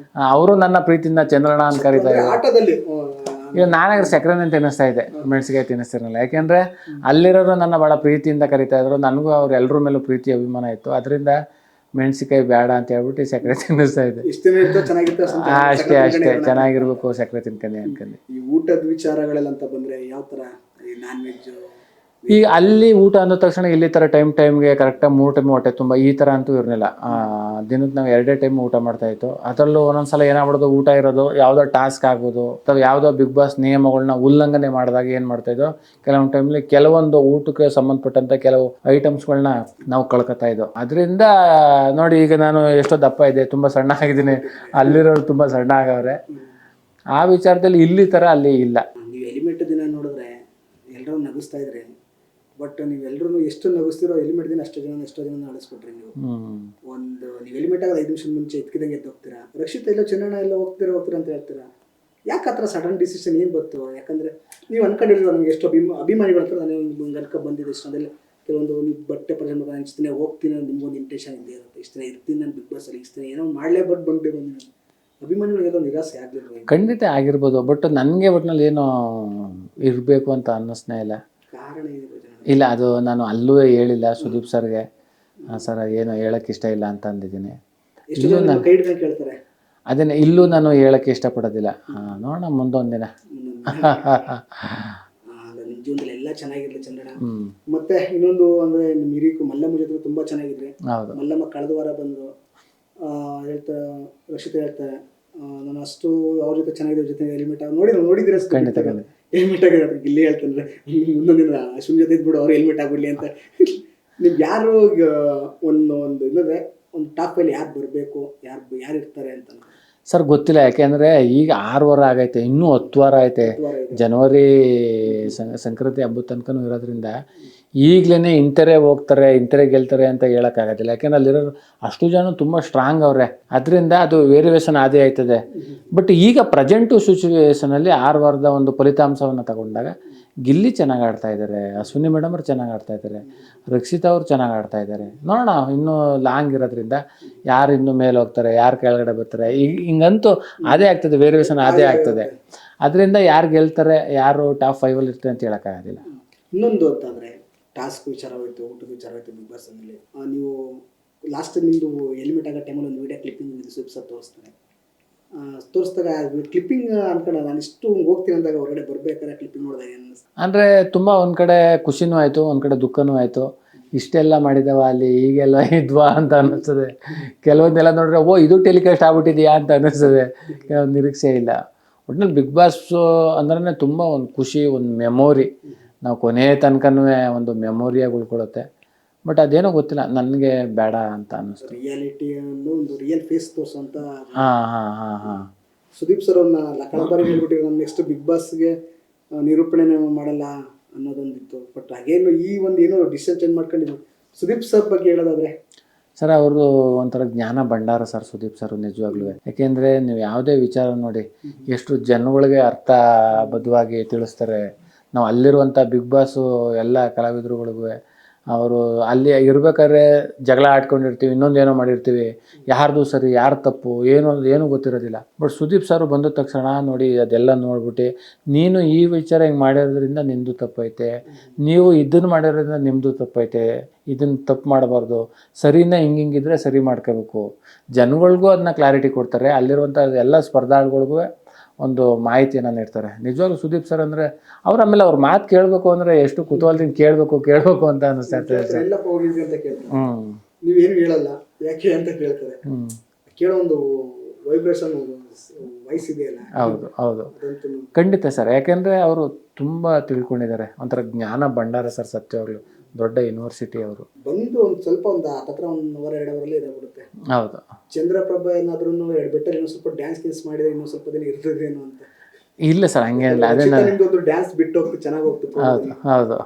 ಅವರು ನನ್ನ ಪ್ರೀತಿಯಿಂದ ಚಂದ್ರಣ್ಣ ಅಂತ ಕರೀತಾ ಇದ್ರು. ಆಟದಲ್ಲಿ ಈಗ ನಾನಾಗಿರೋ ಸಕ್ಕರೆನೇ ತಿನ್ನಿಸ್ತಾ ಇದ್ದೆ, ಮೆಣಸಿಕಾಯಿ ತಿನ್ನಿಸ್ತಿರಲಿಲ್ಲ. ಯಾಕೆಂದರೆ ಅಲ್ಲಿರೋರು ನನ್ನ ಭಾಳ ಪ್ರೀತಿಯಿಂದ ಕರೀತಾ ಇದ್ರು, ನನಗೂ ಅವ್ರು ಎಲ್ಲರ ಮೇಲೂ ಪ್ರೀತಿ ಅಭಿಮಾನ ಇತ್ತು. ಅದರಿಂದ ಮೆಣಸಿಕಾಯಿ ಬೇಡ ಅಂತ ಹೇಳ್ಬಿಟ್ಟು ಸಕ್ಕರೆ ತಿನ್ನಿಸ್ತಾ ಇದ್ದೆ. ಅಷ್ಟೇ ಚೆನ್ನಾಗಿರ್ಬೇಕು ಸಕ್ಕರೆ ತಿನ್ಕೊಂಡು ಅನ್ಕೊಂಡು. ಈ ಊಟದ ವಿಚಾರಗಳೆಲ್ಲ ಅಂತ ಬಂದರೆ ಯಾವ ಥರ, ಈ ನಾನ್ ವೆಜ್ ಈಗ ಅಲ್ಲಿ ಊಟ ಅಂದ ತಕ್ಷಣ ಇಲ್ಲಿ ಥರ ಟೈಮ್ಗೆ ಕರೆಕ್ಟಾಗಿ 3 ಟೈಮ್ ಹೊಟ್ಟೆ ತುಂಬ ಈ ಥರ ಅಂತೂ ಇರಲಿಲ್ಲ. ದಿನಕ್ಕೆ ನಾವು 2 ಟೈಮ್ ಊಟ ಮಾಡ್ತಾಯಿತ್ತು. ಅದರಲ್ಲೂ ಒಂದೊಂದ್ಸಲ ಏನಾಗ್ಬಿಡೋದು, ಊಟ ಇರೋದು ಯಾವುದೋ ಟಾಸ್ಕ್ ಆಗ್ಬೋದು ಅಥವಾ ಯಾವುದೋ ಬಿಗ್ ಬಾಸ್ ನಿಯಮಗಳನ್ನ ಉಲ್ಲಂಘನೆ ಮಾಡಿದಾಗ ಏನು ಮಾಡ್ತಾಯಿದ್ದೋ, ಕೆಲವೊಂದು ಟೈಮ್ಲಿ ಕೆಲವೊಂದು ಊಟಕ್ಕೆ ಸಂಬಂಧಪಟ್ಟಂಥ ಕೆಲವು ಐಟಮ್ಸ್ಗಳನ್ನ ನಾವು ಕಳ್ಕೊತಾ ಇದ್ದೋ. ಅದರಿಂದ ನೋಡಿ ಈಗ ನಾನು ಎಷ್ಟೋ ದಪ್ಪ ಇದೆ, ತುಂಬ ಸಣ್ಣ ಆಗಿದ್ದೀನಿ, ಅಲ್ಲಿರೋರು ತುಂಬ ಸಣ್ಣ ಆಗವ್ರೆ. ಆ ವಿಚಾರದಲ್ಲಿ ಇಲ್ಲಿ ಥರ ಅಲ್ಲಿ ಇಲ್ಲ. ನೀವು ಎಲಿಮೆಂಟ್ ದಿನ ನೋಡಿದ್ರೆ ಎಲ್ಲರೂ ನಗಿಸ್ತಾ ಇದ್ರೆ, ಬಟ್ ನೀವೆಲ್ಲರೂ ಎಷ್ಟು ನಗಿಸ್ತಿರೋ ಎಲಿಮೆಂಟ್ ದಿನ ಎಷ್ಟೋ ಜನ ನಡೆಸ್ಬಿಟ್ರಿ ನೀವು. ಒಂದು ನೀವು ಎಲಿಮೆಂಟ್ ಆಗೋದು 5 ನಿಮಿಷ ಮುಂಚೆ ಎತ್ಕಿದಂಗೆ ಎದ್ದು ಹೋಗ್ತೀರಾ. ರಕ್ಷಿತ್ ಎಲ್ಲ ಚೆನ್ನಣ್ಣ ಎಲ್ಲ ಹೋಗ್ತೀರಾ ಅಂತ ಹೇಳ್ತೀರಾ. ಯಾಕೆ ಆ ಥರ ಸಡನ್ ಡಿಸಿಷನ್ ಏನು ಬಂತು? ಯಾಕಂದರೆ ನೀವು ಅನ್ಕೊಂಡಿರೋ ನನಗೆ ಎಷ್ಟು ಅಭಿಮಾನಿಗಳ ಹತ್ರ ನಾನು ಅನ್ಕೊ ಬಂದಿದ್ದೆ ಇಷ್ಟೊಂದೆಲ್ಲ ಕೆಲವೊಂದು ನೀವು ಬಟ್ಟೆ ಪ್ರಜೆಂಟ್ ಇಷ್ಟು ದಿನ ಹೋಗ್ತೀನಿ ನಿಮ್ಗೊಂದು ಇಂಟೆನ್ಷನ್ ಇದ್ದೇ ಇರುತ್ತೆ, ಇಷ್ಟು ದಿನ ಇರ್ತೀನಿ ನಾನು ಬಿಗ್ ಬಾಸಲ್ಲಿ, ಇಷ್ಟು ದಿನ ಏನೋ ಮಾಡಲೇಬಟ್ಟು ಬಂದಿದ್ದೀನಿ. ಅಭಿಮಾನಿಗಳಿಗೆಲ್ಲ ನಿರಾಸೆ ಆಗಲಿಲ್ಲ? ಖಂಡಿತ ಆಗಿರ್ಬೋದು, ಬಟ್ ನನಗೆ ಒಟ್ಟಿನಲ್ಲಿ ಏನೋ ಇರಬೇಕು ಅಂತ ಅನ್ನಿಸ್ನೇ ಇಲ್ಲ. ಕಾರಣ ಏನಿದೆ? ಇಲ್ಲ, ಅದು ನಾನು ಅಲ್ಲೂ ಹೇಳಿಲ್ಲ ಸುದೀಪ್ ಸರ್ಗೆ, ಸರ್ ಏನೋ ಹೇಳೋಕ್ಕೆ ಇಷ್ಟ ಇಲ್ಲ ಅಂತ ಅಂದಿದ್ದೀನಿ. ಎಷ್ಟು ಜನ ಕೈ ಹಿಡ್ಕೊಂಡು ಕೇಳ್ತಾರೆ, ಅದನ್ನೇ ಇಲ್ಲೂ ನಾನು ಹೇಳೋಕ್ಕೆ ಇಷ್ಟಪಡೋದಿಲ್ಲ. ನೋಡೋಣ ಮುಂದೊಂದು ದಿನ. ನಿಮ್ಮ ಜೀವನದಲ್ಲಿ ಎಲ್ಲ ಚೆನ್ನಾಗಿರಲಿ ಚಂದ್ರಣ್ಣ. ಮತ್ತೆ ಇನ್ನೊಂದು ಅಂದರೆ ನಿಮ್ಮ ಹಿರಿಕು ಮಲ್ಲಮ್ಮ ಜೊತೆ ತುಂಬ ಚೆನ್ನಾಗಿದ್ರಿ. ಹೌದು, ಮಲ್ಲಮ್ಮ ಕಳೆದ ವಾರ ಬಂದರು ರಕ್ಷಿತ ಹೇಳ್ತಾರೆ ನಾನು ಅಷ್ಟು ಅವ್ರ ಜೊತೆ ಚೆನ್ನಾಗಿದೆ, ಜೊತೆ ಎಲಿಮೆಂಟ್ ನೋಡಿದ್ರೆ ಖಂಡಿತ ಹೆಲ್ಮೆಟ್ ಆಗಿರೋದು ಇಲ್ಲಿ ಹೇಳ್ತಾನೆ ಮುಂದೊಂದಿನ ಅಶ್ವಿನ್ ಜೊತೆ ಇದ್ಬಿಡು ಅವ್ರು ಹೆಲ್ಮೆಟ್ ಆಗ್ಬಿಡ್ಲಿ ಅಂತ. ನಿಮ್ಗೆ ಯಾರು ಒಂದು ಇನ್ನಂದರೆ ಒಂದು ಟಾಪ್ ಅಲ್ಲಿ ಯಾರು ಬರಬೇಕು, ಯಾರು ಇರ್ತಾರೆ ಅಂತ ಸರ್ ಗೊತ್ತಿಲ್ಲ. ಯಾಕೆಂದರೆ ಈಗ 6 ವಾರ ಆಗೈತೆ, ಇನ್ನೂ 10 ವಾರ ಐತೆ. ಜನವರಿ ಸಂಕ್ರಾಂತಿ ಹಬ್ಬದ ತನಕನೂ ಇರೋದ್ರಿಂದ ಈಗಲೇ ಇಂಥರೇ ಹೋಗ್ತಾರೆ ಇಂಥರೇ ಗೆಲ್ತಾರೆ ಅಂತ ಹೇಳೋಕ್ಕಾಗೋದಿಲ್ಲ. ಯಾಕೆಂದ್ರೆ ಅಲ್ಲಿರೋರು ಅಷ್ಟು ಜನ ತುಂಬ ಸ್ಟ್ರಾಂಗ್ ಅವರೇ, ಅದರಿಂದ ಅದು ವೇರಿಯೇಷನ್ ಆದೇ ಆಯ್ತದೆ. ಬಟ್ ಈಗ ಪ್ರೆಸೆಂಟು ಸಿಚುವೇಷನಲ್ಲಿ 6 ವಾರದ ಒಂದು ಫಲಿತಾಂಶವನ್ನು ತಗೊಂಡಾಗ ಗಿಲ್ಲಿ ಚೆನ್ನಾಗಿ ಆಡ್ತಾ ಇದ್ದಾರೆ, ಅಶ್ವಿನಿ ಮೇಡಮ್ ಅವ್ರು ಚೆನ್ನಾಗಿ ಆಡ್ತಾ ಇದ್ದಾರೆ, ರಕ್ಷಿತಾ ಅವ್ರು ಚೆನ್ನಾಗಿ ಆಡ್ತಾ ಇದ್ದಾರೆ. ನೋಡೋಣ, ಇನ್ನೂ ಲಾಂಗ್ ಇರೋದ್ರಿಂದ ಯಾರು ಇನ್ನೂ ಮೇಲೆ ಹೋಗ್ತಾರೆ, ಯಾರು ಕೆಳಗಡೆ ಬರ್ತಾರೆ, ಈಗ ಹಿಂಗಂತೂ ಅದೇ ಆಗ್ತದೆ, ವೇರಿಯೇಷನ್ ಅದೇ ಆಗ್ತದೆ. ಅದರಿಂದ ಯಾರು ಗೆಲ್ತಾರೆ, ಯಾರು ಟಾಪ್ 5ಅಲ್ಲಿ ಇರ್ತಾರೆ ಅಂತ ಹೇಳೋಕ್ಕಾಗೋದಿಲ್ಲ. ಇನ್ನೊಂದು ಅಂತಂದರೆ ಟಾಸ್ಕ್ ವಿಚಾರ ಹೋಯ್ತು, ಊಟದ ವಿಚಾರ ಹೋಯ್ತು. ಬಿಗ್ ಬಾಸ್ ಅಲ್ಲಿ ನೀವು ಲಾಸ್ಟ್ ನಿಮ್ಮದು ಎಲಿಮೆಂಟ್ ಆಗೋ ಟೈಮಲ್ಲಿ ಒಂದು ವೀಡಿಯೋ ಕ್ಲಿಪ್ಪಿಂಗ್ ಸೂಪ್ಸರ್ ತೋರಿಸ್ದಾಗ ಕ್ಲಿಪ್ಪಿಂಗ್ ಅನ್ಕೊಂಡು ನಾನು ಇಷ್ಟು ಹೋಗ್ತೀನಿ ಅಂದಾಗ ಹೊರಗಡೆ ಬರ್ಬೇಕಾದ್ರೆ ಕ್ಲಿಪ್ಪಿಂಗ್ ನೋಡಿದಾಗ ಅಂದರೆ ತುಂಬ ಒಂದು ಕಡೆ ಖುಷಿನೂ ಆಯಿತು, ಒಂದು ಕಡೆ ದುಃಖನೂ ಆಯಿತು. ಇಷ್ಟೆಲ್ಲ ಮಾಡಿದವ ಅಲ್ಲಿ ಈಗೆಲ್ಲ ಇದ್ವಾ ಅಂತ ಅನ್ನಿಸ್ತದೆ. ಕೆಲವೊಂದೆಲ್ಲ ನೋಡಿದ್ರೆ ಇದು ಟೆಲಿಕಾಸ್ಟ್ ಆಗ್ಬಿಟ್ಟಿದೆಯಾ ಅಂತ ಅನ್ನಿಸ್ತದೆ, ಕೆಲವೊಂದು ನಿರೀಕ್ಷೆ ಇಲ್ಲ. ಒಟ್ಟಿನಲ್ಲಿ ಬಿಗ್ ಬಾಸ್ ಅಂದ್ರೆ ತುಂಬ ಒಂದು ಖುಷಿ, ಒಂದು ಮೆಮೊರಿ. ನಾವು ಕೊನೆ ತನಕನೂ ಒಂದು ಮೆಮೊರಿಯಾಗಿ ಉಳ್ಕೊಳ್ಳುತ್ತೆ. ಬಟ್ ಅದೇನೋ ಗೊತ್ತಿಲ್ಲ, ನನಗೆ ಬೇಡ ಅಂತ ಅನ್ನಿಸ್ತು. ರಿಯಾಲಿಟಿಯನ್ನು ಒಂದು ರಿಯಲ್ ಫೇಸ್ ತೋರಿಸೋಂಥ ಹಾಂ ಸುದೀಪ್ ಸರ್ ಅವ್ರನ್ನ ಲಕ್ಕಳ ಬಾರಿ ಹೇಳ್ಬಿಟ್ಟಿರೋ ನಾನು ನೆಕ್ಸ್ಟ್ ಬಿಗ್ ಬಾಸ್ಗೆ ನಿರೂಪಣೆ ಮಾಡಲ್ಲ ಅನ್ನೋದೊಂದಿತ್ತು. ಬಟ್ ಹಾಗೇನು ಈ ಒಂದು ಏನೋ ಡಿಸಿಷನ್ ಚೇಂಜ್ ಮಾಡ್ಕೊಂಡಿದ್ದು. ಸುದೀಪ್ ಸರ್ ಬಗ್ಗೆ ಹೇಳೋದಾದರೆ ಸರ್, ಅವರು ಒಂಥರ ಜ್ಞಾನ ಭಂಡಾರ ಸರ್ ಸುದೀಪ್ ಸರ್ ನಿಜವಾಗ್ಲೂ. ಯಾಕೆಂದರೆ ನೀವು ಯಾವುದೇ ವಿಚಾರ ನೋಡಿ, ಎಷ್ಟು ಜನಗಳಿಗೆ ಅರ್ಥಬದ್ಧವಾಗಿ ತಿಳಿಸ್ತಾರೆ. ನಾವು ಅಲ್ಲಿರುವಂಥ ಬಿಗ್ ಬಾಸು ಎಲ್ಲ ಕಲಾವಿದರುಗಳಿಗೂ ಅವರು ಅಲ್ಲಿ ಇರ್ಬೇಕಾದ್ರೆ ಜಗಳ ಆಡ್ಕೊಂಡಿರ್ತೀವಿ, ಇನ್ನೊಂದೇನೋ ಮಾಡಿರ್ತೀವಿ, ಯಾರ್ದು ಸರಿ ಯಾರು ತಪ್ಪು ಏನೂ ಗೊತ್ತಿರೋದಿಲ್ಲ. ಬಟ್ ಸುದೀಪ್ ಸರ್ ಬಂದ ತಕ್ಷಣ ನೋಡಿ ಅದೆಲ್ಲ ನೋಡ್ಬಿಟ್ಟು, ನೀನು ಈ ವಿಚಾರ ಹಿಂಗೆ ಮಾಡಿರೋದ್ರಿಂದ ನಿಮ್ಮದು ತಪ್ಪೈತೆ, ನೀವು ಇದನ್ನು ಮಾಡಿರೋದ್ರಿಂದ ನಿಮ್ಮದು ತಪ್ಪೈತೆ, ಇದನ್ನು ತಪ್ಪು ಮಾಡಬಾರ್ದು, ಸರಿನ ಹಿಂಗಿದ್ರೆ ಸರಿ ಮಾಡ್ಕೋಬೇಕು. ಜನಗಳಿಗೂ ಅದನ್ನ ಕ್ಲಾರಿಟಿ ಕೊಡ್ತಾರೆ. ಅಲ್ಲಿರುವಂಥ ಎಲ್ಲ ಸ್ಪರ್ಧಾಳುಗಳಿಗೂ ಒಂದು ಮಾಹಿತಿಯನ್ನು ನೀಡ್ತಾರೆ. ನಿಜವಾಗ್ಲೂ ಸುದೀಪ್ ಸರ್ ಅಂದರೆ ಆಮೇಲೆ ಅವ್ರ ಮಾತು ಕೇಳಬೇಕು ಅಂದರೆ ಎಷ್ಟು ಕುತೂಹಲದಿಂದ ಕೇಳಬೇಕು ಅಂತ ಅನ್ನಿಸ್ತಾ ಇರ್ತದೆ. ನೀವೇನು ಹೇಳಲ್ಲ ಯಾಕೆ ಅಂತ ಕೇಳ್ತಾರೆ, ಕೇಳೋ ಒಂದು ವೈಬ್ರೇಷನ್ ವಯಸ್ಸಿದೆಯಲ್ಲ. ಹೌದು ಖಂಡಿತ ಸರ್. ಯಾಕೆಂದರೆ ಅವರು ತುಂಬ ತಿಳ್ಕೊಂಡಿದ್ದಾರೆ, ಒಂಥರ ಜ್ಞಾನ ಭಂಡಾರ ಸರ್. ಸತ್ಯವಾಗ್ಲು ದೊಡ್ಡ ಯೂನಿವರ್ಸಿಟಿ ಅವರು. ಬಂದು ಒಂದು ಸ್ವಲ್ಪ ಒಂದು ಹತ್ರ 1 ಅವರ್ 2 ಅವರಲ್ಲಿ ಇದಾಗ್ಬಿಡುತ್ತೆ. ಹೌದು. ಚಂದ್ರಪ್ರಭಾ ಏನಾದ್ರೂ 2 ಬೆಟ್ಟಲ್ಲಿ ಇನ್ನೊಂದು ಸ್ವಲ್ಪ ಡ್ಯಾನ್ಸ್ ಮಾಡಿದ್ರೆ ಇನ್ನೊಂದು ಸ್ವಲ್ಪ ದಿನ ಇರ್ತದೇನೋ ಅಂತ. ಇಲ್ಲ ಸರ್, ಹಂಗೇನಿಲ್ಲ. ಅದನ್ನ ಡ್ಯಾನ್ಸ್ ಬಿಟ್ಟು ಹೋಗ್ತು ಚೆನ್ನಾಗಿ ಹೋಗ್ತು. ಹೌದು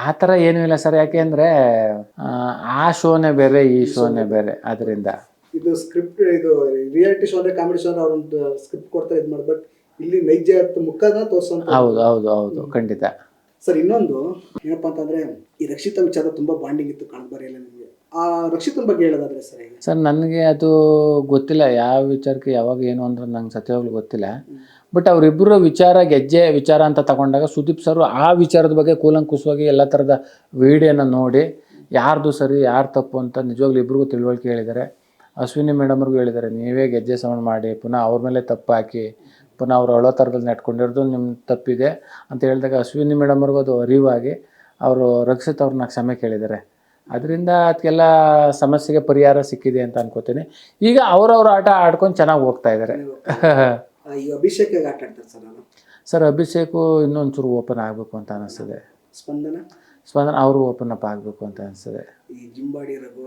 ಆ ಥರ ಏನೂ ಇಲ್ಲ ಸರ್. ಯಾಕೆಂದರೆ ಆ ಶೋನೇ ಬೇರೆ, ಈ ಶೋನೇ ಬೇರೆ. ಅದರಿಂದ ಇದು ಸ್ಕ್ರಿಪ್ಟ್, ಇದು ರಿಯಾಲಿಟಿ ಶೋ ಅಂದರೆ ಕಾಮಿಡಿ ಶೋ ಅಂದ್ರೆ ಅವ್ರೊಂದು ಸ್ಕ್ರಿಪ್ಟ್ ಕೊಡ್ತಾರೆ ಇದು ಮಾಡಿ. ಬಟ್ ಇಲ್ಲಿ ನೈಜ ಮುಖನ ತೋರಿಸೋಂಥ. ಹೌದು ಖಂಡಿತ ಸರ್. ಇನ್ನೊಂದು ಏನಪ್ಪ ಅಂತಂದರೆ ಈ ರಕ್ಷಿತಾ ವಿಚಾರ ತುಂಬ ಬಾಂಡಿಂಗ್ ಇತ್ತು ಕಳೆದ ಬಾರಿ ಎಲ್ಲ ನಿಮಗೆ. ಆ ರಕ್ಷಿತನ ಬಗ್ಗೆ ಹೇಳೋದಾದ್ರೆ ಸರ್, ನನಗೆ ಅದು ಗೊತ್ತಿಲ್ಲ, ಯಾವ ವಿಚಾರಕ್ಕೆ ಯಾವಾಗ ಏನು ಅಂದ್ರೆ ನಂಗೆ ಸತ್ಯವಾಗ್ಲೂ ಗೊತ್ತಿಲ್ಲ. ಬಟ್ ಅವರಿಬ್ಬರು ಗೆಜ್ಜೆ ವಿಚಾರ ಅಂತ ತಗೊಂಡಾಗ ಸುದೀಪ್ ಸರ್ ಆ ವಿಚಾರದ ಬಗ್ಗೆ ಕೂಲಂಕುಷವಾಗಿ ಎಲ್ಲ ಥರದ ವಿಡಿಯೋನ ನೋಡಿ ಯಾರ್ದು ಸರಿ ಯಾರು ತಪ್ಪು ಅಂತ ನಿಜವಾಗ್ಲೂ ಇಬ್ರಿಗೂ ತಿಳುವಳಿಕೆ ಹೇಳಿದ್ದಾರೆ. ಅಶ್ವಿನಿ ಮೇಡಮ್ರಿಗೂ ಹೇಳಿದ್ದಾರೆ, ನೀವೇ ಗೆಜ್ಜೆ ಸೌಂಡ್ ಮಾಡಿ ಪುನಃ ಅವ್ರ ಮೇಲೆ ತಪ್ಪು ಹಾಕಿ ಪುನಃ ಅವ್ರು ಅಳೋ ಥರದಲ್ಲಿ ನೆಟ್ಕೊಂಡಿರೋದು ನಿಮ್ಮ ತಪ್ಪಿದೆ ಅಂತ ಹೇಳಿದಾಗ ಅಶ್ವಿನಿ ಮೇಡಮ್ರಿಗೂ ಅದು ಅರಿವಾಗಿ ಅವರು ರಕ್ಷಿತ್ ಅವ್ರನ್ನ ಕ್ಷಮೆ ಕೇಳಿದ್ದಾರೆ. ಅದರಿಂದ ಅದಕ್ಕೆಲ್ಲ ಸಮಸ್ಯೆಗೆ ಪರಿಹಾರ ಸಿಕ್ಕಿದೆ ಅಂತ ಅನ್ಕೋತೀನಿ. ಈಗ ಅವ್ರವ್ರ ಆಟ ಆಡ್ಕೊಂಡು ಚೆನ್ನಾಗಿ ಹೋಗ್ತಾ ಇದ್ದಾರೆ. ಈಗ ಅಭಿಷೇಕ್ ಆಟ ಆಡ್ತಾರೆ ಸರ್ ಅವರು. ಸರ್ ಅಭಿಷೇಕು ಇನ್ನೊಂಚೂರು ಓಪನ್ ಆಗಬೇಕು ಅಂತ ಅನಿಸ್ತದೆ. ಸ್ಪಂದನ ಅವರು ಓಪನ್ ಅಪ್ ಆಗಬೇಕು ಅಂತ ಅನಿಸ್ತದೆ. ಈ ಜಿಂಬಾಡಿ ರಘು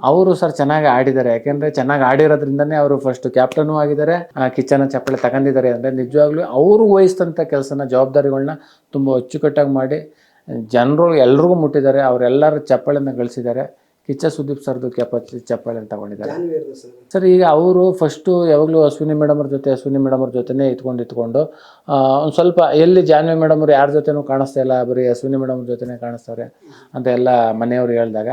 ಅವರು ಸರ್ ಚೆನ್ನಾಗಿ ಆಡಿದ್ದಾರೆ. ಯಾಕೆಂದರೆ ಚೆನ್ನಾಗಿ ಆಡಿರೋದ್ರಿಂದನೇ ಅವರು ಫಸ್ಟ್ ಕ್ಯಾಪ್ಟನೂ ಆಗಿದ್ದಾರೆ, ಕಿಚ್ಚನ ಚಪ್ಪಳೆ ತಗೊಂಡಿದ್ದಾರೆ. ಅಂದರೆ ನಿಜವಾಗ್ಲೂ ಅವರು ವಹಿಸಿದಂಥ ಕೆಲಸನ ಜವಾಬ್ದಾರಿಗಳನ್ನ ತುಂಬ ಅಚ್ಚುಕಟ್ಟಾಗಿ ಮಾಡಿ ಜನರು ಎಲ್ರಿಗೂ ಮುಟ್ಟಿದ್ದಾರೆ. ಅವರೆಲ್ಲರ ಚಪ್ಪಾಳೆನ ಗಳಿಸಿದ್ದಾರೆ. ಕಿಚ್ಚ ಸುದೀಪ್ ಸರ್ದು ಚಪ್ಪಾಳೆನ ತಗೊಂಡಿದ್ದಾರೆ ಸರ್. ಈಗ ಅವರು ಫಸ್ಟು ಯಾವಾಗಲೂ ಅಶ್ವಿನಿ ಮೇಡಮ್ ಅವ್ರ ಜೊತೆನೇ ಇಟ್ಕೊಂಡು ಒಂದು ಸ್ವಲ್ಪ ಎಲ್ಲಿ ಜಾನ್ವಿ ಮೇಡಮ್ ಅವ್ರು ಯಾರ ಜೊತೆನೂ ಕಾಣಿಸ್ತಾ ಇಲ್ಲ, ಬರೀ ಅಶ್ವಿನಿ ಮೇಡಮ್ ಅವ್ರ ಜೊತೆನೇ ಕಾಣಿಸ್ತಾರೆ ಅಂತ ಎಲ್ಲ ಮನೆಯವರು ಹೇಳಿದಾಗ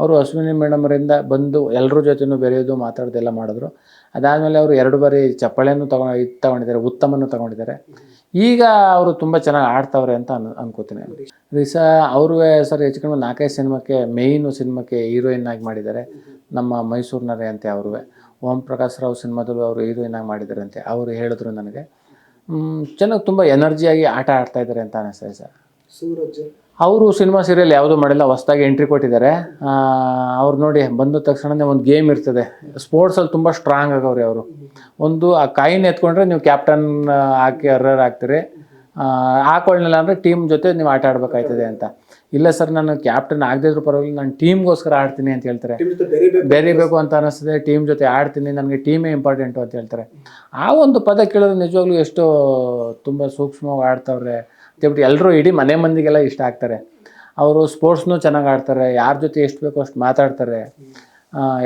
ಅವರು ಅಶ್ವಿನಿ ಮೇಡಮ್ ಅವರಿಂದ ಬಂದು ಎಲ್ಲರ ಜೊತೆನೂ ಬೆರೆಯೋದು ಮಾತಾಡೋದೆಲ್ಲ ಮಾಡಿದ್ರು. ಅದಾದಮೇಲೆ ಅವರು 2 ಬಾರಿ ಚಪ್ಪಾಳೆನೂ ತಗೊಂಡಿದ್ದಾರೆ, ಉತ್ತಮನೂ ತಗೊಂಡಿದ್ದಾರೆ. ಈಗ ಅವರು ತುಂಬ ಚೆನ್ನಾಗಿ ಆಡ್ತಾವ್ರೆ ಅಂತ ಅನ್ಕೋತೀನಿ. ರಿಸಾ ಅವರು ಸರ್ ಹೆಚ್ಚು ಕಡಿಮೆ 4-5 ಸಿನಿಮಾಕ್ಕೆ ಸಿನಿಮಾಕ್ಕೆ ಹೀರೋಯಿನ್ ಆಗಿ ಮಾಡಿದ್ದಾರೆ. ನಮ್ಮ ಮೈಸೂರಿನವರೇ ಅಂತೆ ಅವರು. ಓಂ ಪ್ರಕಾಶ್ ರಾವ್ ಸಿನಿಮಾದಲ್ಲೂ ಅವರು ಹೀರೋಯಿನ್ ಆಗಿ ಮಾಡಿದ್ದಾರೆ ಅಂತೆ. ಅವರು ಹೇಳಿದ್ರು ನನಗೆ. ಚೆನ್ನಾಗಿ ತುಂಬ ಎನರ್ಜಿಯಾಗಿ ಆಟ ಆಡ್ತಾ ಇದ್ದಾರೆ ಅಂತ ಅನಿಸ್ತದೆ ಸರ್. ಸೂರಜ್ ಅವರು ಸಿನಿಮಾ ಸೀರಿಯಲ್ ಯಾವುದೂ ಮಾಡಿಲ್ಲ, ಹೊಸದಾಗಿ ಎಂಟ್ರಿ ಕೊಟ್ಟಿದ್ದಾರೆ. ಅವ್ರು ನೋಡಿ ಬಂದ ತಕ್ಷಣವೇ ಒಂದು ಗೇಮ್ ಇರ್ತದೆ. ಸ್ಪೋರ್ಟ್ಸಲ್ಲಿ ತುಂಬ ಸ್ಟ್ರಾಂಗ್ ಆಗವ್ರೆ ಅವರು. ಒಂದು ಆ ಕಾಯಿನ್ ಎತ್ಕೊಂಡ್ರೆ ನೀವು ಕ್ಯಾಪ್ಟನ್ ಹಾಕಿ ಅರ್ರರ್ ಆಗ್ತೀರಿ, ಹಾಕೊಳ್ಳಿಲ್ಲ ಅಂದರೆ ಟೀಮ್ ಜೊತೆ ನೀವು ಆಟ ಆಡಬೇಕಾಯ್ತದೆ ಅಂತ. ಇಲ್ಲ ಸರ್ ನಾನು ಕ್ಯಾಪ್ಟನ್ ಆಗದಿದ್ರು ಪರವಾಗಿಲ್ಲ, ನಾನು ಟೀಮ್ಗೋಸ್ಕರ ಆಡ್ತೀನಿ ಅಂತ ಹೇಳ್ತಾರೆ. ಬೆರಿಬೇಕು ಅಂತ ಅನ್ನಿಸ್ತದೆ, ಟೀಮ್ ಜೊತೆ ಆಡ್ತೀನಿ, ನನಗೆ ಟೀಮೇ ಇಂಪಾರ್ಟೆಂಟು ಅಂತ ಹೇಳ್ತಾರೆ. ಆ ಒಂದು ಪದ ಕೇಳಿದ್ರೆ ನಿಜವಾಗ್ಲೂ ಎಷ್ಟೋ ತುಂಬ ಸೂಕ್ಷ್ಮವಾಗಿ ಆಡ್ತವ್ರೆ ಅಂತೇಳ್ಬಿಟ್ಟು ಎಲ್ಲರೂ ಇಡೀ ಮನೆ ಮಂದಿಗೆಲ್ಲ ಇಷ್ಟ ಆಗ್ತಾರೆ. ಅವರು ಸ್ಪೋರ್ಟ್ಸ್ನೂ ಚೆನ್ನಾಗಿ ಆಡ್ತಾರೆ, ಯಾರ ಜೊತೆ ಎಷ್ಟು ಬೇಕೋ ಅಷ್ಟು ಮಾತಾಡ್ತಾರೆ,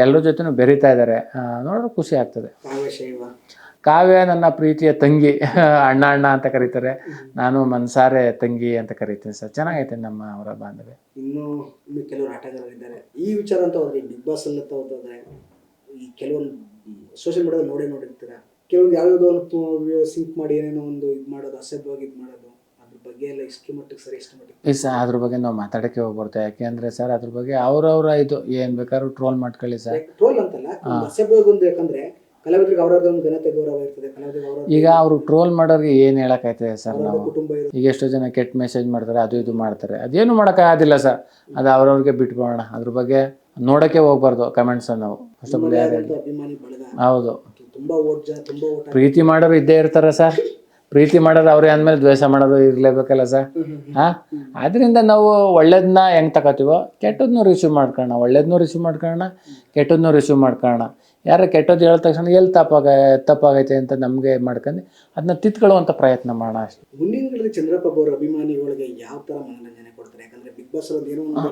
ಎಲ್ಲರ ಜೊತೆನೂ ಬೆರೀತಾ ಇದ್ದಾರೆ. ನೋಡೋರು ಖುಷಿ ಆಗ್ತದೆ. ಕಾವ್ಯ ನನ್ನ ಪ್ರೀತಿಯ ತಂಗಿ, ಅಣ್ಣ ಅಂತ ಕರೀತಾರೆ. ನಾನು ಮನ್ಸಾರೆ ತಂಗಿ ಅಂತ ಕರಿತೀನಿ ಸರ್. ಚೆನ್ನಾಗೈತೆ ನಮ್ಮ ಅವರ ಬಾಂಧವ್ಯ. ಇನ್ನು ಕೆಲವರು ಆಟಗಾರರಿದ್ದಾರೆ. ಈ ವಿಚಾರ ಅಂತ ಹೋದ್ರೆ ಬಿಗ್ ಬಾಸ್ ಅಲ್ಲಿ ಹೋದ್ರೆ ಈ ಕೆಲವೊಂದು ಸೋಷಿಯಲ್ ಮೀಡಿಯಾದಲ್ಲಿ ನೋಡಿರ್ತೀರಾ, ಕೆಲವೊಂದು ಯಾವ್ಯಾವುದೋ ಒಂದು ಸಿಂಕ್ ಮಾಡಿ ಏನೇನೋ ಒಂದು ಇದು ಮಾಡೋದು, ಅಸಭ್ಯವಾಗಿ ಇದು ಮಾಡೋದು, ಅದ್ರ ಬಗ್ಗೆ ಎಲ್ಲ ಎಷ್ಟು ಮಟ್ಟಿಗೆ ಸರ್, ಎಷ್ಟು ಮಟ್ಟಿಗೆ ಸರ್ ಅದ್ರ ಬಗ್ಗೆ ನಾವು ಮಾತಾಡೋಕ್ಕೆ ಹೋಗ್ಬಾರ್ದು. ಯಾಕೆಂದರೆ ಸರ್ ಅದ್ರ ಬಗ್ಗೆ ಅವ್ರವ್ರ ಇದು ಏನು ಬೇಕಾದ್ರೂ ಟ್ರೋಲ್ ಮಾಡ್ಕೊಳ್ಳಿ ಸರ್. ಟ್ರೋಲ್ ಅಂತಲ್ಲ, ಅಸಭ್ಯವಾಗಿ ಒಂದು. ಯಾಕಂದ್ರೆ ಕಲಾವಿದರಿಗೆ ಅವರದ್ದು ಒಂದು ಘನತೆ ಗೌರವ ಇರ್ತದೆ. ಈಗ ಅವರು ಟ್ರೋಲ್ ಮಾಡೋರಿಗೆ ಏನು ಹೇಳೋಕ್ಕಾಯ್ತದೆ ಸರ್ ನಾವು. ಈಗ ಎಷ್ಟೋ ಜನ ಕೆಟ್ಟ ಮೆಸೇಜ್ ಮಾಡ್ತಾರೆ, ಅದು ಇದು ಮಾಡ್ತಾರೆ, ಅದೇನು ಮಾಡೋಕ್ಕಾಗೋದಿಲ್ಲ ಸರ್. ಅದು ಅವ್ರವ್ರಿಗೆ ಬಿಟ್ಕೊಳ್ಳೋಣ. ಅದ್ರ ಬಗ್ಗೆ ನೋಡೋಕ್ಕೆ ಹೋಗ್ಬಾರ್ದು ಕಮೆಂಟ್ಸನ್ನು ನಾವು. ಫಸ್ಟ್ ಆಫ್ ಆಲ್ ಹೌದು, ಪ್ರೀತಿ ಮಾಡೋರು ಇದ್ದೇ ಇರ್ತಾರೆ ಸರ್. ಪ್ರೀತಿ ಮಾಡೋರು ಅವ್ರೇ ಅಂದಮೇಲೆ ದ್ವೇಷ ಮಾಡೋರು ಇರಲೇಬೇಕಲ್ಲ ಸರ್. ಅದರಿಂದ ನಾವು ಒಳ್ಳೇದನ್ನ ಹೆಂಗೆ ತಗೋತೀವೋ ಕೆಟ್ಟದನ್ನೂ ರಿಸೀವ್ ಮಾಡ್ಕೊಳ್ಳೋಣ, ಒಳ್ಳೇದನ್ನೂ ರಿಸೀವ್ ಮಾಡ್ಕೊಳ್ಳೋಣ, ಕೆಟ್ಟದನ್ನೂ ರಿಸೀವ್ ಮಾಡ್ಕೊಳ್ಳೋಣ. ಯಾರು ಕೆಟ್ಟದ್ದು ಹೇಳಿದ ತಕ್ಷಣ ಎಲ್ಲಿ ತಪ್ಪಾಗೈತೆ ಅಂತ ನಮಗೆ ಮಾಡ್ಕೊಂಡು ಅದನ್ನ ತಿತ್ಕೊಳ್ಳುವಂಥ ಪ್ರಯತ್ನ ಮಾಡೋಣ ಅಷ್ಟೇ. ಮುಂದಿನ ದಿನಗಳಲ್ಲಿ ಚಂದ್ರಪ್ಪ ಅವರ ಅಭಿಮಾನಿಗಳಿಗೆ ಯಾವ ಥರ ಮನೋರಂಜನೆ ಕೊಡ್ತಾರೆ? ಯಾಕಂದರೆ ಬಿಗ್ ಬಾಸ್ ಅಲ್ಲಿ ಏನೋ ಒಂದು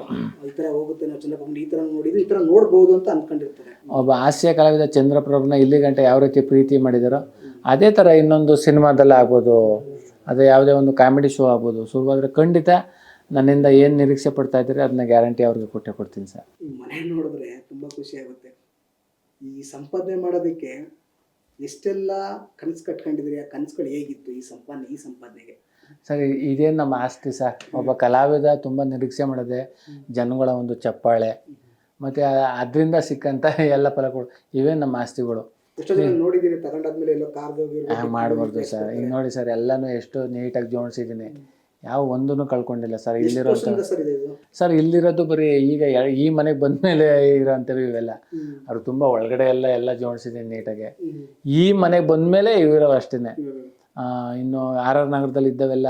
ಈ ಥರ ಹೋಗುತ್ತೆ, ನಾವು ಚಂದ್ರಪ್ಪ ಈ ಥರ ನೋಡಿದ್ರು, ಈ ಥರ ನೋಡ್ಬೋದು ಅಂತ ಅಂದ್ಕೊಂಡಿರ್ತಾರೆ. ಒಬ್ಬ ಹಾಸ್ಯ ಕಲಾವಿದ ಚಂದ್ರಪ್ರಭುನ ಇಲ್ಲಿ ಗಂಟೆ ಯಾವ ರೀತಿ ಪ್ರೀತಿ ಮಾಡಿದಾರೋ ಅದೇ ಥರ ಇನ್ನೊಂದು ಸಿನಿಮಾದಲ್ಲೇ ಆಗ್ಬೋದು, ಅದೇ ಯಾವುದೇ ಒಂದು ಕಾಮಿಡಿ ಶೋ ಆಗ್ಬೋದು. ಶುರುವಾದರೆ ಖಂಡಿತ ನನ್ನಿಂದ ಏನು ನಿರೀಕ್ಷೆ ಪಡ್ತಾ ಇದ್ದೀರಿ ಅದನ್ನ ಗ್ಯಾರಂಟಿ ಅವ್ರಿಗೆ ಕೊಡ್ತೀನಿ ಸರ್. ಮನೆ ನೋಡಿದ್ರೆ ತುಂಬ ಖುಷಿ ಆಗುತ್ತೆ. ಈ ಸಂಪಾದನೆ ಮಾಡೋದಕ್ಕೆ ಎಷ್ಟೆಲ್ಲ ಕನಸು ಕಟ್ಕೊಂಡಿದ್ರಿ? ಆ ಕನಸುಗಳು ಹೇಗಿತ್ತು ಈ ಸಂಪಾದನೆಗೆ? ಸರ್ ಇದೇನು ನಮ್ಮ ಆಸ್ತಿ ಸರ್. ಒಬ್ಬ ಕಲಾವಿದ ತುಂಬ ನಿರೀಕ್ಷೆ ಮಾಡೋದೆ ಜನಗಳ ಒಂದು ಚಪ್ಪಾಳೆ ಮತ್ತು ಅದರಿಂದ ಸಿಕ್ಕಂಥ ಎಲ್ಲ ಫಲಗಳು, ಇವೇ ನಮ್ಮ ಆಸ್ತಿಗಳು. ನೋಡಿದ್ದೀನಿ ತಗೊಂಡಾದ್ಮೇಲೆ ಎಲ್ಲ ಮಾಡಬಾರ್ದು ಸರ್. ಈಗ ನೋಡಿ ಸರ್, ಎಲ್ಲನೂ ಎಷ್ಟು ನೀಟಾಗಿ ಜೋಡಿಸಿದ್ದೀನಿ, ಯಾವ ಒಂದೂ ಕಳ್ಕೊಂಡಿಲ್ಲ ಸರ್. ಸರ್ ಇಲ್ಲಿರೋದು ಬರೀ ಈಗ ಈ ಮನೆಗೆ ಬಂದಮೇಲೆ ಇರೋಂಥವು ಇವೆಲ್ಲ. ಅವ್ರು ತುಂಬ ಒಳಗಡೆ ಎಲ್ಲ ಜೋಡಿಸಿದ್ದೀನಿ ನೀಟಾಗೆ. ಈ ಮನೆಗೆ ಬಂದಮೇಲೆ ಇವಿರೋ ಅಷ್ಟೇ. ಇನ್ನು RR ನಗರದಲ್ಲಿ ಇದ್ದಾವೆಲ್ಲ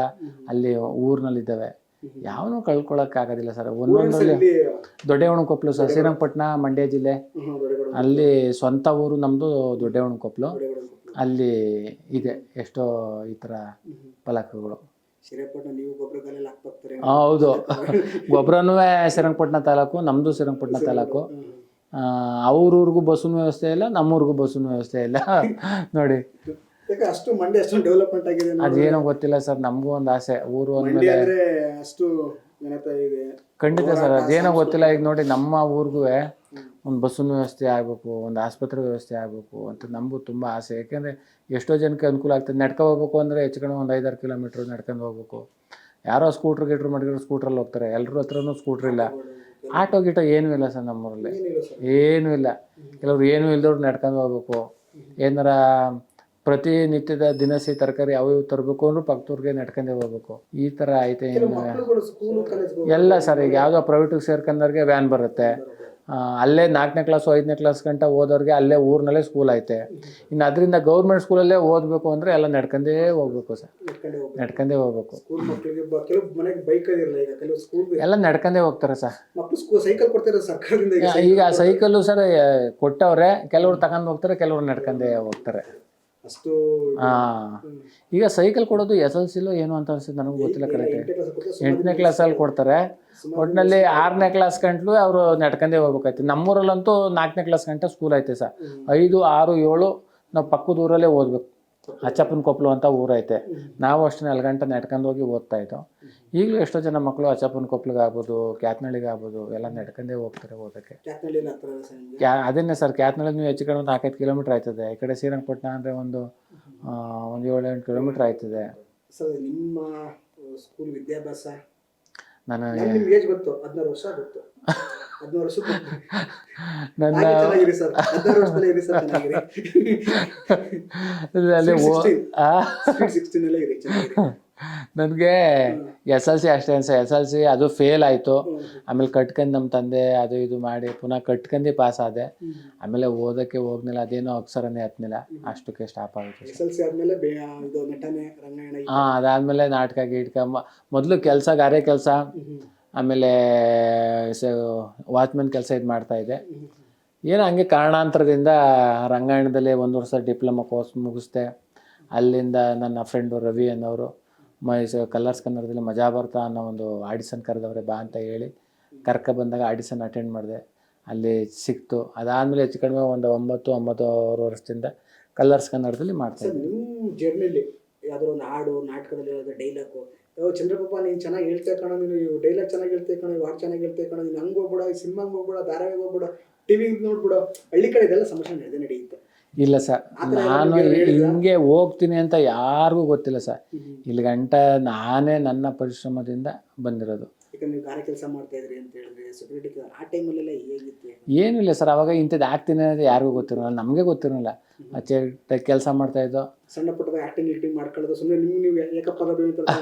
ಅಲ್ಲಿ ಊರಿನಲ್ಲಿದ್ದಾವೆ, ಯಾವನೂ ಕಳ್ಕೊಳ್ಳೋಕ್ಕಾಗೋದಿಲ್ಲ ಸರ್. ಒಂದೊಂದರಲ್ಲಿ ದೊಡ್ಡವಣಕೊಪ್ಲು ಸರ್, ಶ್ರೀರಂಗಪಟ್ಟಣ ಮಂಡ್ಯ ಜಿಲ್ಲೆ, ಅಲ್ಲಿ ಸ್ವಂತ ಊರು ನಮ್ಮದು ದೊಡ್ಡವಣಕೊಪ್ಲು. ಅಲ್ಲಿ ಇದೆ ಎಷ್ಟೋ ಈ ಥರ ಫಲಕಗಳು. ಹೌದು, ಗೊಬ್ಬರನೂ ಶ್ರೀರಂಗಪಟ್ಟಣ ತಾಲೂಕು, ನಮ್ಮದು ಶ್ರೀರಂಗಪಟ್ಟಣ ತಾಲೂಕು. ಅವ್ರೂರಿಗೂ ಬಸ್ಸಿನ ವ್ಯವಸ್ಥೆ ಇಲ್ಲ, ನಮ್ಮೂರಿಗೂ ಬಸ್ಸಿನ ವ್ಯವಸ್ಥೆ ಇಲ್ಲ ನೋಡಿ. ಅಷ್ಟು ಮಂಡ್ಯ ಅಷ್ಟು ಡೆವಲಪ್ಮೆಂಟ್ ಆಗಿದೆ ಅದೇನೋ ಗೊತ್ತಿಲ್ಲ ಸರ್. ನಮಗೂ ಒಂದು ಆಸೆ, ಊರು ಅಂದಮೇಲೆ ಅಷ್ಟು ಇದೆ. ಖಂಡಿತ ಸರ್, ಅದೇನೋ ಗೊತ್ತಿಲ್ಲ. ಈಗ ನೋಡಿ ನಮ್ಮ ಊರಿಗೂ ಒಂದು ಬಸ್ಸಿನ ವ್ಯವಸ್ಥೆ ಆಗಬೇಕು, ಒಂದು ಆಸ್ಪತ್ರೆ ವ್ಯವಸ್ಥೆ ಆಗಬೇಕು ಅಂತ ನಮಗೂ ತುಂಬ ಆಸೆ. ಯಾಕೆಂದರೆ ಎಷ್ಟೋ ಜನಕ್ಕೆ ಅನುಕೂಲ ಆಗ್ತದೆ. ನಡ್ಕೊ ಹೋಗ್ಬೇಕು ಅಂದರೆ ಹೆಚ್ಚು ಕಡಿಮೆ ಒಂದು 5-6 ಕಿಲೋಮೀಟ್ರ್ ನಡ್ಕೊಂಡು ಹೋಗ್ಬೇಕು. ಯಾರೋ ಸ್ಕೂಟ್ರ್ ಮಾಡಿದ್ರು ಸ್ಕೂಟ್ರಲ್ಲಿ ಹೋಗ್ತಾರೆ, ಎಲ್ಲರ ಹತ್ರನೂ ಸ್ಕೂಟ್ರ್ ಇಲ್ಲ. ಆಟೋ ಗೀಟೋ ಏನೂ ಇಲ್ಲ ಸರ್ ನಮ್ಮೂರಲ್ಲಿ, ಏನೂ ಇಲ್ಲ. ಕೆಲವ್ರು ಏನೂ ಇಲ್ದವ್ರು ನಡ್ಕೊಂಡು ಹೋಗ್ಬೇಕು. ಏನಾರ ಪ್ರತಿನಿತ್ಯದ ದಿನಸಿ ತರಕಾರಿ ಅವು ಇವು ತರಬೇಕು ಅಂದ್ರೂ ಪಕ್ಕದೂರಿಗೆ ನಡ್ಕೊಂಡೇ ಹೋಗ್ಬೇಕು. ಈ ಥರ ಐತೆ. ಮಕ್ಕಳುಗಳು ಸ್ಕೂಲು ಕಾಲೇಜ್ಗೆ ಎಲ್ಲ ಸರ್, ಈಗ ಯಾವುದೋ ಪ್ರೈವೇಟಿಗೆ ಸೇರ್ಕೊಂಡವ್ರಿಗೆ ವ್ಯಾನ್ ಬರುತ್ತೆ. ಅಲ್ಲೇ 4ನೇ ಕ್ಲಾಸು 5ನೇ ಕ್ಲಾಸ್ ಗಂಟ ಓದೋರಿಗೆ ಅಲ್ಲೇ ಊರಿನಲ್ಲೇ ಸ್ಕೂಲ್ ಐತೆ. ಇನ್ನು ಅದರಿಂದ ಗೌರ್ಮೆಂಟ್ ಸ್ಕೂಲಲ್ಲೇ ಓದಬೇಕು ಅಂದರೆ ಎಲ್ಲ ನಡ್ಕೊಂಡೇ ಹೋಗ್ಬೇಕು ಸರ್, ನಡ್ಕೊಂಡೇ ಹೋಗ್ಬೇಕು. ಸ್ಕೂಲ್ ಮಕ್ಕಳಿಗೆ ಕೆಲವು ಮನೆಗೆ ಬೈಕ್ ಇರಲ್ಲ, ಈಗ ಕೆಲವು ಸ್ಕೂಲ್ ಎಲ್ಲ ನಡ್ಕೊಂಡೇ ಹೋಗ್ತಾರೆ ಸರ್. ಮಕ್ಕಳು ಸೈಕಲ್ ಕೊಡ್ತಾರೆ ಸರ್ಕಾರದಿಂದ. ಈಗ ಸೈಕಲ್ಲು ಸರ್ ಕೊಟ್ಟವ್ರೆ, ಕೆಲವ್ರು ತಗೊಂಡು ಹೋಗ್ತಾರೆ, ಕೆಲವ್ರು ನಡ್ಕೊಂಡೇ ಹೋಗ್ತಾರೆ ಅಷ್ಟು. ಈಗ ಸೈಕಲ್ ಕೊಡೋದು SLCಲೋ ಏನು ಅಂತ ಅನ್ಸುತ್ತೆ, ನನಗೂ ಗೊತ್ತಿಲ್ಲ ಕರೆಕ್ಟ್. 8ನೇ ಕ್ಲಾಸಲ್ಲಿ ಕೊಡ್ತಾರೆ. ಒಟ್ಟಿನಲ್ಲಿ 6ನೇ ಕ್ಲಾಸ್ ಗಂಟ್ಲು ಅವರು ನಡ್ಕೊಂಡೇ ಹೋಗ್ಬೇಕಾಯ್ತು. ನಮ್ಮೂರಲ್ಲಂತೂ 4ನೇ ಕ್ಲಾಸ್ ಗಂಟ ಸ್ಕೂಲ್ ಐತೆ ಸರ್. 5, 6, 7 ನಾವು ಪಕ್ಕದ ಊರಲ್ಲೇ ಓದ್ಬೇಕು. ಅಚ್ಚಪ್ಪನ ಕೊಪ್ಪಲು ಅಂತ ಊರೈತೆ. ನಾವು ಅಷ್ಟೇ 4 ಗಂಟೆ ನಡ್ಕೊಂಡು ಹೋಗಿ ಓದ್ತಾ ಇದ್ದೋ. ಈಗಲೂ ಎಷ್ಟೋ ಜನ ಮಕ್ಕಳು ಅಚ್ಚಪ್ಪನ ಕೊಪ್ಪಲಿಗೆ ಆಗ್ಬೋದು, ಕ್ಯಾತ್ನಳ್ಳಿಗೆ ಆಗ್ಬೋದು, ಎಲ್ಲ ನಡ್ಕೊಂಡೇ ಹೋಗ್ತಾರೆ ಓದೋಕ್ಕೆ. ಅದನ್ನೇ ಸರ್, ಕ್ಯಾತ್ನಳ್ಳಿ ಹೆಚ್ಚು ಕಡಿಮೆ 4-5 ಕಿಲೋಮೀಟ್ರ್ ಆಯ್ತದೆ. ಈ ಕಡೆ ಶ್ರೀರಂಗಪಟ್ಟಣ ಅಂದರೆ ಒಂದು 7-8 ಕಿಲೋಮೀಟ್ರ್ ಆಯ್ತದೆ. ಸರ್ ನಿಮ್ಮ ಸ್ಕೂಲ್ ವಿದ್ಯಾಭ್ಯಾಸ ನನಗೆ ಏಜ್ ಗೊತ್ತು, 16 ವರ್ಷ ಗೊತ್ತು. 16 ವರ್ಷ ನನ್ನ ನನಗೆ SLC ಅಷ್ಟೇ ಸರ್. SLC ಅದು ಫೇಲ್ ಆಯಿತು. ಆಮೇಲೆ ಕಟ್ಕೊಂಡು ನಮ್ಮ ತಂದೆ ಅದು ಇದು ಮಾಡಿ ಪುನಃ ಕಟ್ಕೊಂಡು ಪಾಸ್ ಆದೆ. ಆಮೇಲೆ ಓದೋಕ್ಕೆ ಹೋಗ್ನಿಲ್ಲ, ಅದೇನೋ ಅಕ್ಷರನೇ ಹತ್ನಿಲ್ಲ, ಅಷ್ಟಕ್ಕೆ ಸ್ಟಾಪ್ ಆಗುತ್ತೆ. ಅದಾದಮೇಲೆ ನಾಟಕ ಗೀಟಕ, ಮೊದಲು ಕೆಲಸ, ಗಾರೆ ಕೆಲಸ, ಆಮೇಲೆ ವಾಚ್ಮೆನ್ ಕೆಲಸ ಇದು ಮಾಡ್ತಾಯಿದ್ದೆ. ಏನೋ ಹಂಗೆ ಕಾರಣಾಂತರದಿಂದ ರಂಗಾಯಣದಲ್ಲಿ 1 ವರ್ಷ ಡಿಪ್ಲೊಮಾ ಕೋರ್ಸ್ ಮುಗಿಸ್ದೆ. ಅಲ್ಲಿಂದ ನನ್ನ ಫ್ರೆಂಡು ರವಿ ಅನ್ನೋರು ಕಲರ್ಸ್ ಕನ್ನಡದಲ್ಲಿ ಮಜಾ ಬರ್ತಾ ಅನ್ನೋ ಒಂದು ಆಡಿಷನ್ ಕರೆದವ್ರೆ, ಬಾ ಅಂತ ಹೇಳಿ ಬಂದಾಗ ಆಡಿಷನ್ ಅಟೆಂಡ್ ಮಾಡಿದೆ. ಅಲ್ಲಿ ಸಿಕ್ತು. ಅದಾದಮೇಲೆ ಹೆಚ್ಚು ಕಡಿಮೆ ಒಂದು 9-9.5 ವರ್ಷದಿಂದ ಕಲರ್ಸ್ ಕನ್ನಡದಲ್ಲಿ ಮಾಡ್ತಾಯಿದ್ದೆ. ನಿಮ್ಮ ಜರ್ನಿಲಿ ಯಾವುದೋ ಒಂದು ಹಾಡು, ನಾಟಕದಲ್ಲಿ ಯಾವುದೋ ಡೈಲಾಗು, ಚಂದ್ರಪ್ಪ ನೀನು ಚೆನ್ನಾಗಿ ಹೇಳ್ತಾ ಕಣೋ, ನೀನು ಡೈಲಾಗ್ ಚೆನ್ನಾಗಿ ಹೇಳ್ತಾ ಕಣೋ, ಹಾಡು ಚೆನ್ನಾಗಿ ಹೇಳ್ತಾ ಕಣೋ, ನೀನು ಹಂಗೆ ಹೋಗ್ಬಿಡ, ಈ ಸಿನಿಮಾಗೆ ಹೋಗ್ಬಿಡ, ಧಾರಾವಾಹಿಗೆ ಹೋಗ್ಬಿಡ, ಟಿವಿ ನೋಡ್ಬಿಡ, ಹಳ್ಳಿ ಕಡೆ ಇದೆಲ್ಲ ಸಮಸ್ಯೆ ನಡೆಯುತ್ತೆ. ಇಲ್ಲ ಸರ್, ನಾನು ಹಿಂಗೆ ಹೋಗ್ತೀನಿ ಅಂತ ಯಾರಿಗೂ ಗೊತ್ತಿಲ್ಲ ಸರ್. ಇಲ್ಲಿ ಗಂಟ ನಾನೇ ನನ್ನ ಪರಿಶ್ರಮದಿಂದ ಬಂದಿರೋದು. ಈಗ ನೀವು ಗಾರೆ ಕೆಲಸ ಮಾಡ್ತಾ ಇದ್ರಿ ಅಂತ ಹೇಳಿದ್ರೆ ಸೆಕ್ಯೂರಿಟಿ, ಆ ಟೈಮಲ್ಲೆಲ್ಲ ಹೇಗಿತ್ತು? ಏನಿಲ್ಲ ಸರ್, ಅವಾಗ ಇಂಥದ್ದು ಆಗ್ತೀನಿ ಅನ್ನೋದು ಯಾರಿಗೂ ಗೊತ್ತಿರಲ್ಲ, ನಮಗೆ ಗೊತ್ತಿರಲಿಲ್ಲ. ಕೆಲಸ ಮಾಡ್ತಾಯಿದ್ದೋ, ಸಣ್ಣ ಪುಟ್ಟದ ಆ್ಯಕ್ಟಿಂಗ್ ಮಾಡ್ಕೊಳ್ಳೋದು, ಸುಮ್ಮನೆ ನೀವು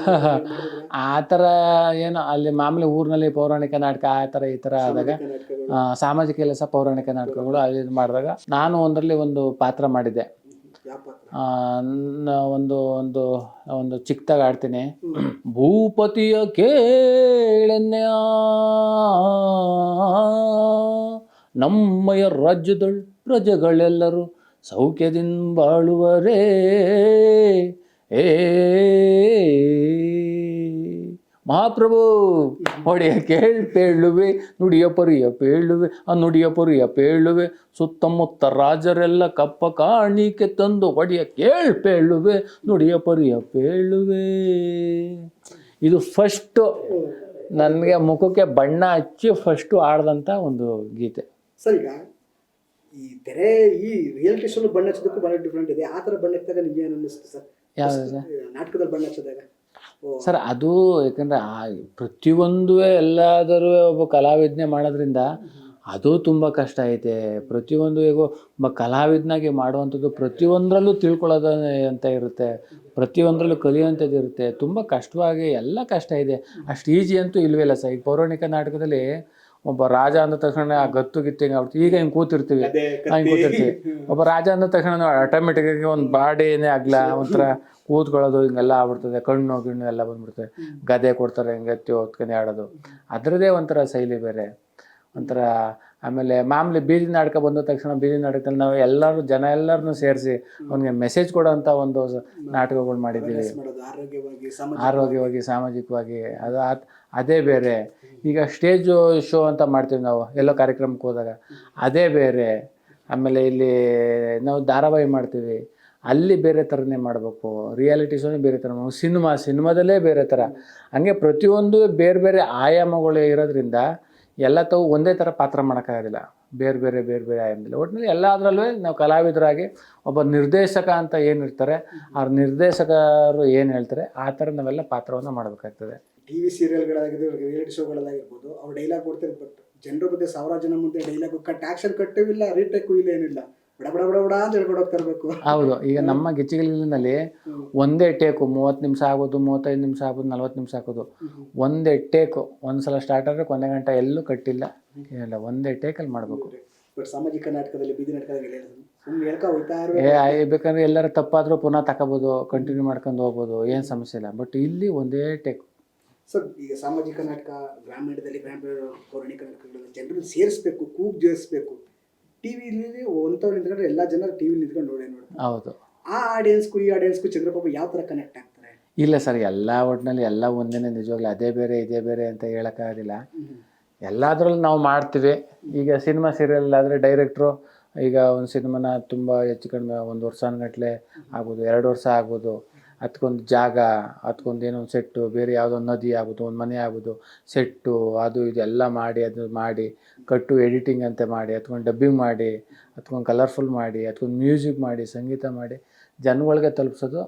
ಆ ಥರ ಏನೋ ಅಲ್ಲಿ ಮಾಮೂಲಿ ಊರಿನಲ್ಲಿ ಪೌರಾಣಿಕ ನಾಟಕ ಆ ಥರ ಈ ಥರ ಆದಾಗ, ಸಾಮಾಜಿಕ ಕೆಲಸ, ಪೌರಾಣಿಕ ನಾಟಕಗಳು ಅದು ಇದು ಮಾಡಿದಾಗ ನಾನು ಒಂದರಲ್ಲಿ ಒಂದು ಪಾತ್ರ ಮಾಡಿದ್ದೆ. ಒಂದು ಒಂದು ಒಂದು ಚಿಕ್ಕದಾಗ ಆಡ್ತೀನಿ. ಭೂಪತಿಯ ಕೇಳೆನ್ಯ ನಮ್ಮಯ ರಾಜ್ಯದಳು ಪ್ರಜೆಗಳೆಲ್ಲರೂ ಸೌಖ್ಯದಿಂದ ಬಾಳುವರೇ. ಮಹಾಪ್ರಭು ಒಡೆಯ ಕೇಳ್ಪೇಳುವೆ, ನುಡಿಯ ಪರಿಯ ಪೇಳುವೆ, ಆ ನುಡಿಯ ಪರಿಯ ಪೇಳುವೆ, ಸುತ್ತಮುತ್ತ ರಾಜರೆಲ್ಲ ಕಪ್ಪ ಕಾಣಿಕೆ ತಂದು ಒಡೆಯ ಕೇಳ್ಪೇಳುವೆ, ನುಡಿಯ ಪರಿಯ ಪೇಳುವೆ. ಇದು ಫಸ್ಟು ನನಗೆ ಮುಖಕ್ಕೆ ಬಣ್ಣ ಹಚ್ಚಿ ಫಸ್ಟು ಆಡ್ದಂಥ ಒಂದು ಗೀತೆ. ಸರ್, ಈಗ ಈ ತೆರೆ ಈ ರಿಯಾಲಿಟಿ ಶೋ ಬಣ್ಣ ಹಚ್ಚೋದಕ್ಕೂ ಭಾಳ ಡಿಫ್ರೆಂಟ್ ಇದೆ. ಆ ಥರ ಬಣ್ಣ ಹಚ್ಚಿದಾಗ ನಿಮ್ಗೆ ಏನು ಅನ್ನಿಸ್ತು ಸರ್? ಯಾವುದು ನಾಟಕದಲ್ಲಿ ಬಣ್ಣ ಹಚ್ಚೋದಾಗ? ಸರ್, ಅದು ಯಾಕಂದರೆ ಪ್ರತಿಯೊಂದು ಎಲ್ಲಾದರೂ ಒಬ್ಬ ಕಲಾವಿದನೆ ಮಾಡೋದ್ರಿಂದ ಅದು ತುಂಬ ಕಷ್ಟ ಐತೆ. ಪ್ರತಿಯೊಂದು ಈಗ ಒಬ್ಬ ಕಲಾವಿದನಾಗಿ ಮಾಡುವಂಥದ್ದು ಪ್ರತಿಯೊಂದರಲ್ಲೂ ತಿಳ್ಕೊಳ್ಳೋದು ಅಂತ ಇರುತ್ತೆ, ಪ್ರತಿಯೊಂದರಲ್ಲೂ ಕಲಿಯುವಂಥದ್ದು ಇರುತ್ತೆ. ತುಂಬ ಕಷ್ಟವಾಗಿ ಎಲ್ಲ ಕಷ್ಟ ಇದೆ, ಅಷ್ಟು ಈಜಿ ಅಂತೂ ಇಲ್ವೇ ಇಲ್ಲ ಸರ್. ಈಗ ಪೌರಾಣಿಕ ನಾಟಕದಲ್ಲಿ ಒಬ್ಬ ರಾಜ ಅಂದ ತಕ್ಷಣ ಆ ಗತ್ತು ಗಿತ್ತು ಹಿಂಗೆ ಆಗ್ಬಿಡ್ತೀವಿ. ಈಗ ಹಿಂಗೆ ಕೂತಿರ್ತೀವಿ, ಹಿಂಗೆ ಕೂತಿರ್ತೀವಿ. ಒಬ್ಬ ರಾಜ ಅಂದ ತಕ್ಷಣ ಆಟೋಮೆಟಿಕ್ಕಾಗಿ ಒಂದು ಬಾಡಿನೇ ಆಗಲ್ಲ, ಒಂಥರ ಕೂತ್ಕೊಳ್ಳೋದು ಹಿಂಗೆಲ್ಲ ಆಗ್ಬಿಡ್ತದೆ, ಕಣ್ಣು ಗಿಣ್ಣು ಎಲ್ಲ ಬಂದ್ಬಿಡ್ತದೆ. ಗದೆ ಕೊಡ್ತಾರೆ, ಹಿಂಗೆ ಎತ್ತಿ ಹೊತ್ಕೊಂಡು ಆಡೋದು, ಅದರದ್ದೇ ಒಂಥರ ಶೈಲಿ ಬೇರೆ ಒಂಥರ. ಆಮೇಲೆ ಮಾಮೂಲಿ ಬೀದಿ ನಾಟಕ ಬಂದ ತಕ್ಷಣ ಬೀದಿ ನಾಟಕದಲ್ಲಿ ನಾವು ಎಲ್ಲರೂ ಜನ ಎಲ್ಲರನ್ನೂ ಸೇರಿಸಿ ಅವನಿಗೆ ಮೆಸೇಜ್ ಕೊಡೋಂಥ ಒಂದು ನಾಟಕಗಳು ಮಾಡಿದ್ದೀವಿ, ಆರೋಗ್ಯವಾಗಿ ಸಾಮಾಜಿಕವಾಗಿ. ಅದು ಅದೇ ಬೇರೆ. ಈಗ ಸ್ಟೇಜು ಶೋ ಅಂತ ಮಾಡ್ತೀವಿ ನಾವು ಎಲ್ಲೋ ಕಾರ್ಯಕ್ರಮಕ್ಕೆ ಹೋದಾಗ, ಅದೇ ಬೇರೆ. ಆಮೇಲೆ ಇಲ್ಲಿ ನಾವು ಧಾರಾವಾಹಿ ಮಾಡ್ತೀವಿ, ಅಲ್ಲಿ ಬೇರೆ ಥರನೇ ಮಾಡಬೇಕು. ರಿಯಾಲಿಟಿ ಶೋನೇ ಬೇರೆ ಥರ ಮಾಡಬೇಕು. ಸಿನಿಮಾದಲ್ಲೇ ಬೇರೆ ಥರ. ಹಂಗೆ ಪ್ರತಿಯೊಂದು ಬೇರೆ ಬೇರೆ ಆಯಾಮಗಳು ಇರೋದ್ರಿಂದ ಎಲ್ಲ ತಾವು ಒಂದೇ ಥರ ಪಾತ್ರ ಮಾಡೋಕ್ಕಾಗೋದಿಲ್ಲ, ಬೇರೆ ಬೇರೆ ಆಯಾಮದಲ್ಲಿ. ಒಟ್ಟಿನಲ್ಲಿ ಎಲ್ಲದರಲ್ಲೂ ನಾವು ಕಲಾವಿದರಾಗಿ ಒಬ್ಬ ನಿರ್ದೇಶಕ ಅಂತ ಏನಿರ್ತಾರೆ, ಆ ನಿರ್ದೇಶಕರು ಏನು ಹೇಳ್ತಾರೆ ಆ ಥರ ನಾವೆಲ್ಲ ಪಾತ್ರವನ್ನು ಮಾಡಬೇಕಾಗ್ತದೆ. ಟಿ ವಿ ಸೀರಿಯಲ್ಗಳಾಗಿರ್ಬೋದು, ರಿಯಾಲಿಟಿ ಶೋಗಳಾಗಿರ್ಬೋದು, ಅವ್ರು ಡೈಲಾಗ್ ಕೊಡ್ತಾರೆ, ಬಟ್ ಜನರ ಮುಂದೆ 1000 ಜನ ಮುಂದೆ ಡೈಲಾಗು ಆ್ಯಕ್ಷನ್ ಕಟ್ಟೂ ಇಲ್ಲ, ರೀಟೇಕು ಇಲ್ಲ, ಏನಿಲ್ಲ, ಬಡ ಬಡ ಬಡ ಬಡ ಅಂತ ಹೇಳ್ಕೊಂಡು ಹೋಗ್ತಾ ಇರಬೇಕು. ಹೌದು, ಈಗ ನಮ್ಮ ಗಿಚ್ಚಿಗಲಿನಲ್ಲಿ ಒಂದೇ ಟೇಕು 30 ನಿಮಿಷ ಆಗೋದು, 35 ನಿಮಿಷ ಆಗೋದು, 40 ನಿಮಿಷ ಹಾಕೋದು. ಒಂದೇ ಟೇಕು, ಒಂದ್ಸಲ ಸ್ಟಾರ್ಟ್ ಆದರೆ ಕೊನೆ ಗಂಟೆ ಎಲ್ಲೂ ಕಟ್ಟಿಲ್ಲ ಏನಿಲ್ಲ, ಒಂದೇ ಟೇಕಲ್ಲಿ ಮಾಡಬೇಕು. ಬಟ್ ಸಾಮಾಜಿಕ ನಾಟಕದಲ್ಲಿ, ಬೀದಿ ನಾಟಕದಲ್ಲಿ ಸುಮ್ಮನೆ ಹೇಳ್ಕೊ ಹೋಗ್ತಾ ಇರಬೇಕು. ಬೇಕಂದ್ರೆ ಎಲ್ಲರ ತಪ್ಪಾದರೂ ಪುನಃ ತಗೋಬೋದು, ಕಂಟಿನ್ಯೂ ಮಾಡ್ಕೊಂಡು ಹೋಗ್ಬೋದು, ಏನು ಸಮಸ್ಯೆ ಇಲ್ಲ. ಬಟ್ ಇಲ್ಲಿ ಒಂದೇ ಟೇಕು. ಸೊ ಈಗ ಸಾಮಾಜಿಕ ನಾಟಕ ಗ್ರಾಮೀಣದಲ್ಲಿ, ಪೌರಾಣಿಕ ನಾಟಕಗಳಲ್ಲಿ ಜನರನ್ನು ಸೇರಿಸ್ಬೇಕು, ಕೂಗ್ ಜೋಡಿಸ್ಬೇಕು. ಟಿವಿಲಿ ಒಂಥವ್ರು ನಿಂತ್ಕೊಂಡ್ರೆ ಎಲ್ಲ ಜನರು ಟಿವಿಲಿ ನಿಂತ್ಕೊಂಡು ನೋಡೇ ನೋಡ್ತಾರೆ. ಹೌದು, ಆ ಆಡಿಯನ್ಸ್ಗೂ ಈ ಆಡಿಯನ್ಸ್ಗೂ ಚಂದ್ರಪ್ರಭು ಯಾವ ಥರ ಕನೆಕ್ಟ್ ಆಗ್ತಾರೆ? ಇಲ್ಲ ಸರ್, ಎಲ್ಲ ಒಟ್ಟಿನಲ್ಲಿ ಎಲ್ಲ ಒಂದೇ, ನಿಜವಾಗ್ಲೂ ಅದೇ ಬೇರೆ ಇದೇ ಬೇರೆ ಅಂತ ಹೇಳೋಕ್ಕಾಗೋದಿಲ್ಲ. ಎಲ್ಲದರಲ್ಲೂ ನಾವು ಮಾಡ್ತೀವಿ. ಈಗ ಸಿನಿಮಾ ಸೀರಿಯಲ್ ಆದರೆ ಡೈರೆಕ್ಟ್ರು ಈಗ ಒಂದು ಸಿನಿಮಾನ ತುಂಬ ಹೆಚ್ಚು ಕಡಿಮೆ 1 ವರ್ಷಗಟ್ಟಲೆ ಆಗ್ಬೋದು, 2 ವರ್ಷ ಆಗ್ಬೋದು. ಅದಕ್ಕೊಂದು ಜಾಗ, ಅದಕ್ಕೊಂದು ಏನೋ ಒಂದು ಸೆಟ್ಟು, ಬೇರೆ ಯಾವುದೋ ಒಂದು ನದಿ ಆಗ್ಬೋದು, ಒಂದು ಮನೆ ಆಗ್ಬೋದು, ಸೆಟ್ಟು ಅದು ಇದು ಎಲ್ಲ ಮಾಡಿ, ಅದು ಮಾಡಿ ಕಟ್ಟು ಎಡಿಟಿಂಗ್ ಅಂತ ಮಾಡಿ, ಅದಕ್ಕೊಂದು ಡಬ್ಬಿಂಗ್ ಮಾಡಿ, ಅದಕ್ಕೊಂದು ಕಲರ್ಫುಲ್ ಮಾಡಿ, ಅದಕ್ಕೊಂದು ಮ್ಯೂಸಿಕ್ ಮಾಡಿ, ಸಂಗೀತ ಮಾಡಿ ಜನಗಳಿಗೆ ತಲುಪಿಸೋದು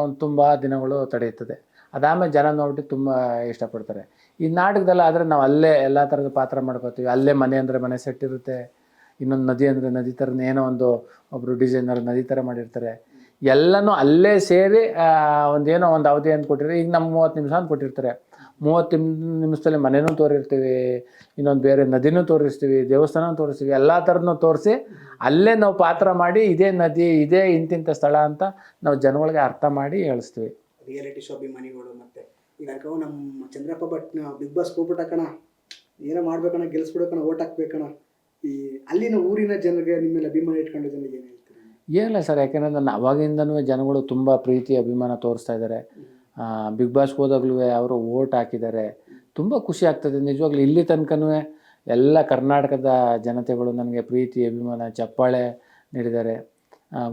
ಒಂದು ತುಂಬ ದಿನಗಳು ತಡೆಯುತ್ತದೆ. ಅದಾದಮೇಲೆ ಜನ ನೋಡ್ಬಿಟ್ಟು ತುಂಬ ಇಷ್ಟಪಡ್ತಾರೆ. ಈ ನಾಟಕದಲ್ಲಿ ಆದರೆ ನಾವು ಅಲ್ಲೇ ಎಲ್ಲ ಥರದ ಪಾತ್ರ ಮಾಡ್ಕೋತೀವಿ. ಅಲ್ಲೇ ಮನೆ ಅಂದರೆ ಮನೆ ಸೆಟ್ ಇರುತ್ತೆ, ಇನ್ನೊಂದು ನದಿ ಅಂದರೆ ನದಿ ಥರನೇ ಏನೋ ಒಬ್ಬರು ಡಿಸೈನರ್ ನದಿ ಥರ ಮಾಡಿರ್ತಾರೆ. ಎಲ್ಲನೂ ಅಲ್ಲೇ ಸೇರಿ ಒಂದೇನೋ ಒಂದು ಅವಧಿ ಅಂತ ಕೊಟ್ಟಿರ್ತಾರೆ. ಈಗ ನಮ್ಮ 30 ನಿಮಿಷ ಅಂತ ಕೊಟ್ಟಿರ್ತಾರೆ. 30 ನಿಮಿಷದಲ್ಲಿ ಮನೆಯೂ ತೋರಿರ್ತೀವಿ, ಇನ್ನೊಂದು ಬೇರೆ ನದಿನೂ ತೋರಿಸ್ತೀವಿ, ದೇವಸ್ಥಾನ ತೋರಿಸ್ತೀವಿ, ಎಲ್ಲ ಥರನೂ ತೋರಿಸಿ ಅಲ್ಲೇ ನಾವು ಪಾತ್ರ ಮಾಡಿ ಇದೇ ನದಿ, ಇದೇ ಇಂತಿಂಥ ಸ್ಥಳ ಅಂತ ನಾವು ಜನಗಳಿಗೆ ಅರ್ಥ ಮಾಡಿ ಹೇಳಿಸ್ತೀವಿ. ರಿಯಾಲಿಟಿ ಶೋ ಅಭಿಮಾನಿಗಳು ಮತ್ತು ಈಗ ನಮ್ಮ ಚಂದ್ರಪ್ಪ ಭಟ್ ಬಿಗ್ ಬಾಸ್ ಹೋಗ್ಬಿಟ್ಟ ಕಣ, ಏನೋ ಮಾಡ್ಬೇಕಣ್ಣ, ಗೆಲ್ಲಿಸ್ಬಿಡ್ಬೇಕಣ್ಣ, ಓಟ್ ಹಾಕ್ಬೇಕಣ್ಣ, ಈ ಅಲ್ಲಿನ ಊರಿನ ಜನರಿಗೆ ನಿಮ್ಮ ಮೇಲೆ ಅಭಿಮಾನ ಇಟ್ಕೊಂಡು ಜನರಿಗೆ ಏನು ಹೇಳ್ತೀರಿ? ಏನಿಲ್ಲ ಸರ್, ಯಾಕೆಂದರೆ ನಾನು ಅವಾಗಿಂದನೂ ಜನಗಳು ತುಂಬ ಪ್ರೀತಿ ಅಭಿಮಾನ ತೋರಿಸ್ತಾ ಇದ್ದಾರೆ. ಬಿಗ್ ಬಾಸ್ಗೆ ಹೋದಾಗಲೂ ಅವರು ಓಟ್ ಹಾಕಿದ್ದಾರೆ. ತುಂಬ ಖುಷಿ ಆಗ್ತದೆ ನಿಜವಾಗ್ಲೂ. ಇಲ್ಲಿ ತನಕನೂ ಎಲ್ಲ ಕರ್ನಾಟಕದ ಜನತೆಗಳು ನನಗೆ ಪ್ರೀತಿ ಅಭಿಮಾನ ಚಪ್ಪಾಳೆ ನೀಡಿದ್ದಾರೆ.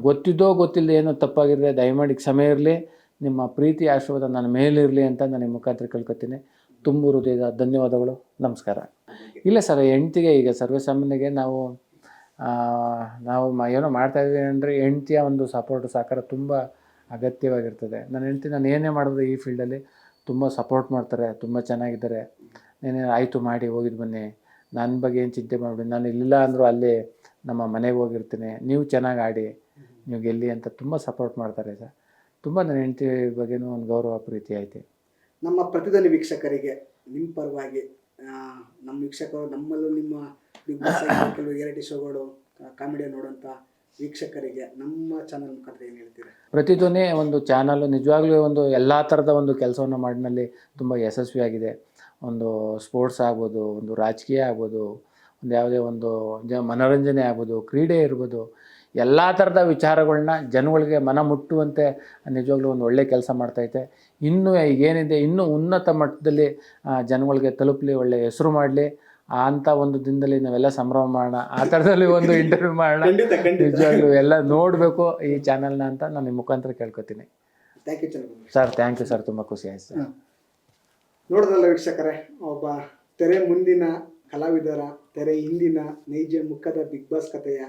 ಗೊತ್ತಿದ್ದೋ ಗೊತ್ತಿಲ್ಲದೆ ಏನೋ ತಪ್ಪಾಗಿರಲಿ ದಯಮಾಡಿ ಕ್ಷಮೆ ಇರಲಿ. ನಿಮ್ಮ ಪ್ರೀತಿ ಆಶೀರ್ವಾದ ನನ್ನ ಮೇಲಿರಲಿ ಅಂತ ನಾನು ನಿಮ್ಮ ಮುಖಾಂತರ ಕೇಳ್ಕೊತೀನಿ. ತುಂಬ ಹೃದಯದ ಧನ್ಯವಾದಗಳು, ನಮಸ್ಕಾರ. ಇಲ್ಲ ಸರ್, ಹೆಂಡ್ತಿಗೆ ಈಗ ಸರ್ವೇಸಾಮಾನ್ಯಗೆ ನಾವು ಏನೋ ಮಾಡ್ತಾಯಿದ್ವಿ ಅಂದರೆ ಹೆಂಡ್ತಿಯ ಒಂದು ಸಪೋರ್ಟ್ ಸಹಕಾರ ತುಂಬ ಅಗತ್ಯವಾಗಿರ್ತದೆ. ನನ್ನ ಹೆಂಡ್ತಿ ನಾನು ಏನೇ ಮಾಡಿದ್ರು ಈ ಫೀಲ್ಡಲ್ಲಿ ತುಂಬ ಸಪೋರ್ಟ್ ಮಾಡ್ತಾರೆ, ತುಂಬ ಚೆನ್ನಾಗಿದ್ದಾರೆ. నేనే ಆಯಿತು ಮಾಡಿ ಹೋಗಿದ್ದು ಬನ್ನಿ, ನನ್ನ ಬಗ್ಗೆ ಏನು ಚಿಂತೆ ಮಾಡಿಬಿಡಿ, ನಾನು ಇಲ್ಲಿಲ್ಲ ಅಂದರೂ ಅಲ್ಲಿ ನಮ್ಮ ಮನೆಗೆ ಹೋಗಿರ್ತೀನಿ, ನೀವು ಚೆನ್ನಾಗಿ ಆಡಿ, ನೀವು ಗೆಲ್ಲಿ ಅಂತ ತುಂಬ ಸಪೋರ್ಟ್ ಮಾಡ್ತಾರೆ ಸರ್. ತುಂಬ ನನ್ನ ಹೆಂಡತಿ ಬಗ್ಗೆನೂ ಒಂದು ಗೌರವ ಪ್ರೀತಿ ಐತೆ. ನಮ್ಮ ಪ್ರತಿಧ್ವನಿ ವೀಕ್ಷಕರಿಗೆ ನಿಮ್ಮ ಪರವಾಗಿ, ನಮ್ಮ ವೀಕ್ಷಕರು ನಮ್ಮಲ್ಲೂ ನಿಮ್ಮ ಬಿಗ್ ಬಾಸ್ ಕೆಲವು ರಿಯಾಲಿಟಿ ಶೋಗಳು ಕಾಮಿಡಿ ನೋಡೋಂಥ ವೀಕ್ಷಕರಿಗೆ ನಮ್ಮ ಚಾನಲ್ ಮುಖಾಂತರ ಏನು ಹೇಳ್ತೀರಾ? ಪ್ರತಿಧ್ವನಿ ಒಂದು ಚಾನಲ್ಲು ನಿಜವಾಗ್ಲೂ ಒಂದು ಎಲ್ಲ ಥರದ ಒಂದು ಕೆಲಸವನ್ನು ಮಾಡಿನಲ್ಲಿ ತುಂಬ ಯಶಸ್ವಿಯಾಗಿದೆ. ಒಂದು ಸ್ಪೋರ್ಟ್ಸ್ ಆಗ್ಬೋದು, ಒಂದು ರಾಜಕೀಯ ಆಗ್ಬೋದು, ಒಂದು ಯಾವುದೇ ಒಂದು ಮನೋರಂಜನೆ ಆಗ್ಬೋದು, ಕ್ರೀಡೆ ಇರ್ಬೋದು, ಎಲ್ಲ ಥರದ ವಿಚಾರಗಳನ್ನ ಜನಗಳಿಗೆ ಮನ ಮುಟ್ಟುವಂತೆ ನಿಜವಾಗ್ಲೂ ಒಂದು ಒಳ್ಳೆಯ ಕೆಲಸ ಮಾಡ್ತೈತೆ. ಇನ್ನೂ ಈಗೇನಿದೆ ಇನ್ನೂ ಉನ್ನತ ಮಟ್ಟದಲ್ಲಿ ಜನಗಳಿಗೆ ತಲುಪಲಿ, ಒಳ್ಳೆಯ ಹೆಸರು ಮಾಡಲಿ ಅಂಥ ಒಂದು ದಿನದಲ್ಲಿ ನಾವೆಲ್ಲ ಸಂಭ್ರಮ ಮಾಡೋಣ. ಆ ಥರದಲ್ಲಿ ಒಂದು ಇಂಟರ್ವ್ಯೂ ಮಾಡೋಣ. ನಿಜವಾಗ್ಲೂ ಎಲ್ಲ ನೋಡಬೇಕು ಈ ಚಾನಲ್ನ ಅಂತ ನಾನು ನಿಮ್ಮ ಮುಖಾಂತರ ಕೇಳ್ಕೊತೀನಿ. Thank you Chandraprabhu sir. Thank you sir, ತುಂಬ ಖುಷಿ ಆಯ್ತು ಸರ್. ನೋಡಿದ್ರಲ್ಲ ವೀಕ್ಷಕರೇ, ಒಬ್ಬ ತೆರೆ ಮುಂದಿನ ಕಲಾವಿದರ, ತೆರೆ ಹಿಂದಿನ ನೈಜ ಮುಖದ ಬಿಗ್ ಬಾಸ್ ಕಥೆಯ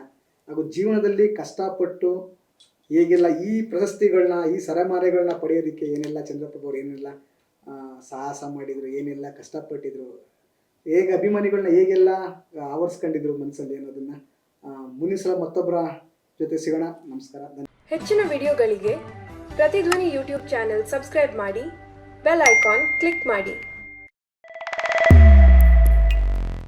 ಹಾಗೂ ಜೀವನದಲ್ಲಿ ಕಷ್ಟಪಟ್ಟು ಹೇಗೆಲ್ಲ ಈ ಪ್ರಶಸ್ತಿಗಳನ್ನ, ಈ ಸರಮಾಲೆಗಳನ್ನ ಪಡೆಯೋದಕ್ಕೆ ಏನೆಲ್ಲ ಚಂದ್ರಪ್ರಭು ಅವರು ಏನೆಲ್ಲ ಸಾಹಸ ಮಾಡಿದರು, ಏನೆಲ್ಲ ಕಷ್ಟಪಟ್ಟಿದ್ರು, ಹೇಗೆ ಅಭಿಮಾನಿಗಳನ್ನ ಹೇಗೆಲ್ಲ ಆವರಿಸ್ಕೊಂಡಿದ್ರು ಮನಸ್ಸಲ್ಲಿ ಅನ್ನೋದನ್ನು ಮುಂದಿನ ಸಲ ಮತ್ತೊಬ್ಬರ ಜೊತೆ ಸಿಗೋಣ. ನಮಸ್ಕಾರ. ಹೆಚ್ಚಿನ ವಿಡಿಯೋಗಳಿಗೆ ಪ್ರತಿಧ್ವನಿ ಯೂಟ್ಯೂಬ್ ಚಾನೆಲ್ ಸಬ್ಸ್ಕ್ರೈಬ್ ಮಾಡಿ, ಬೆಲ್ ಐಕಾನ್ ಕ್ಲಿಕ್ ಮಾಡಿ.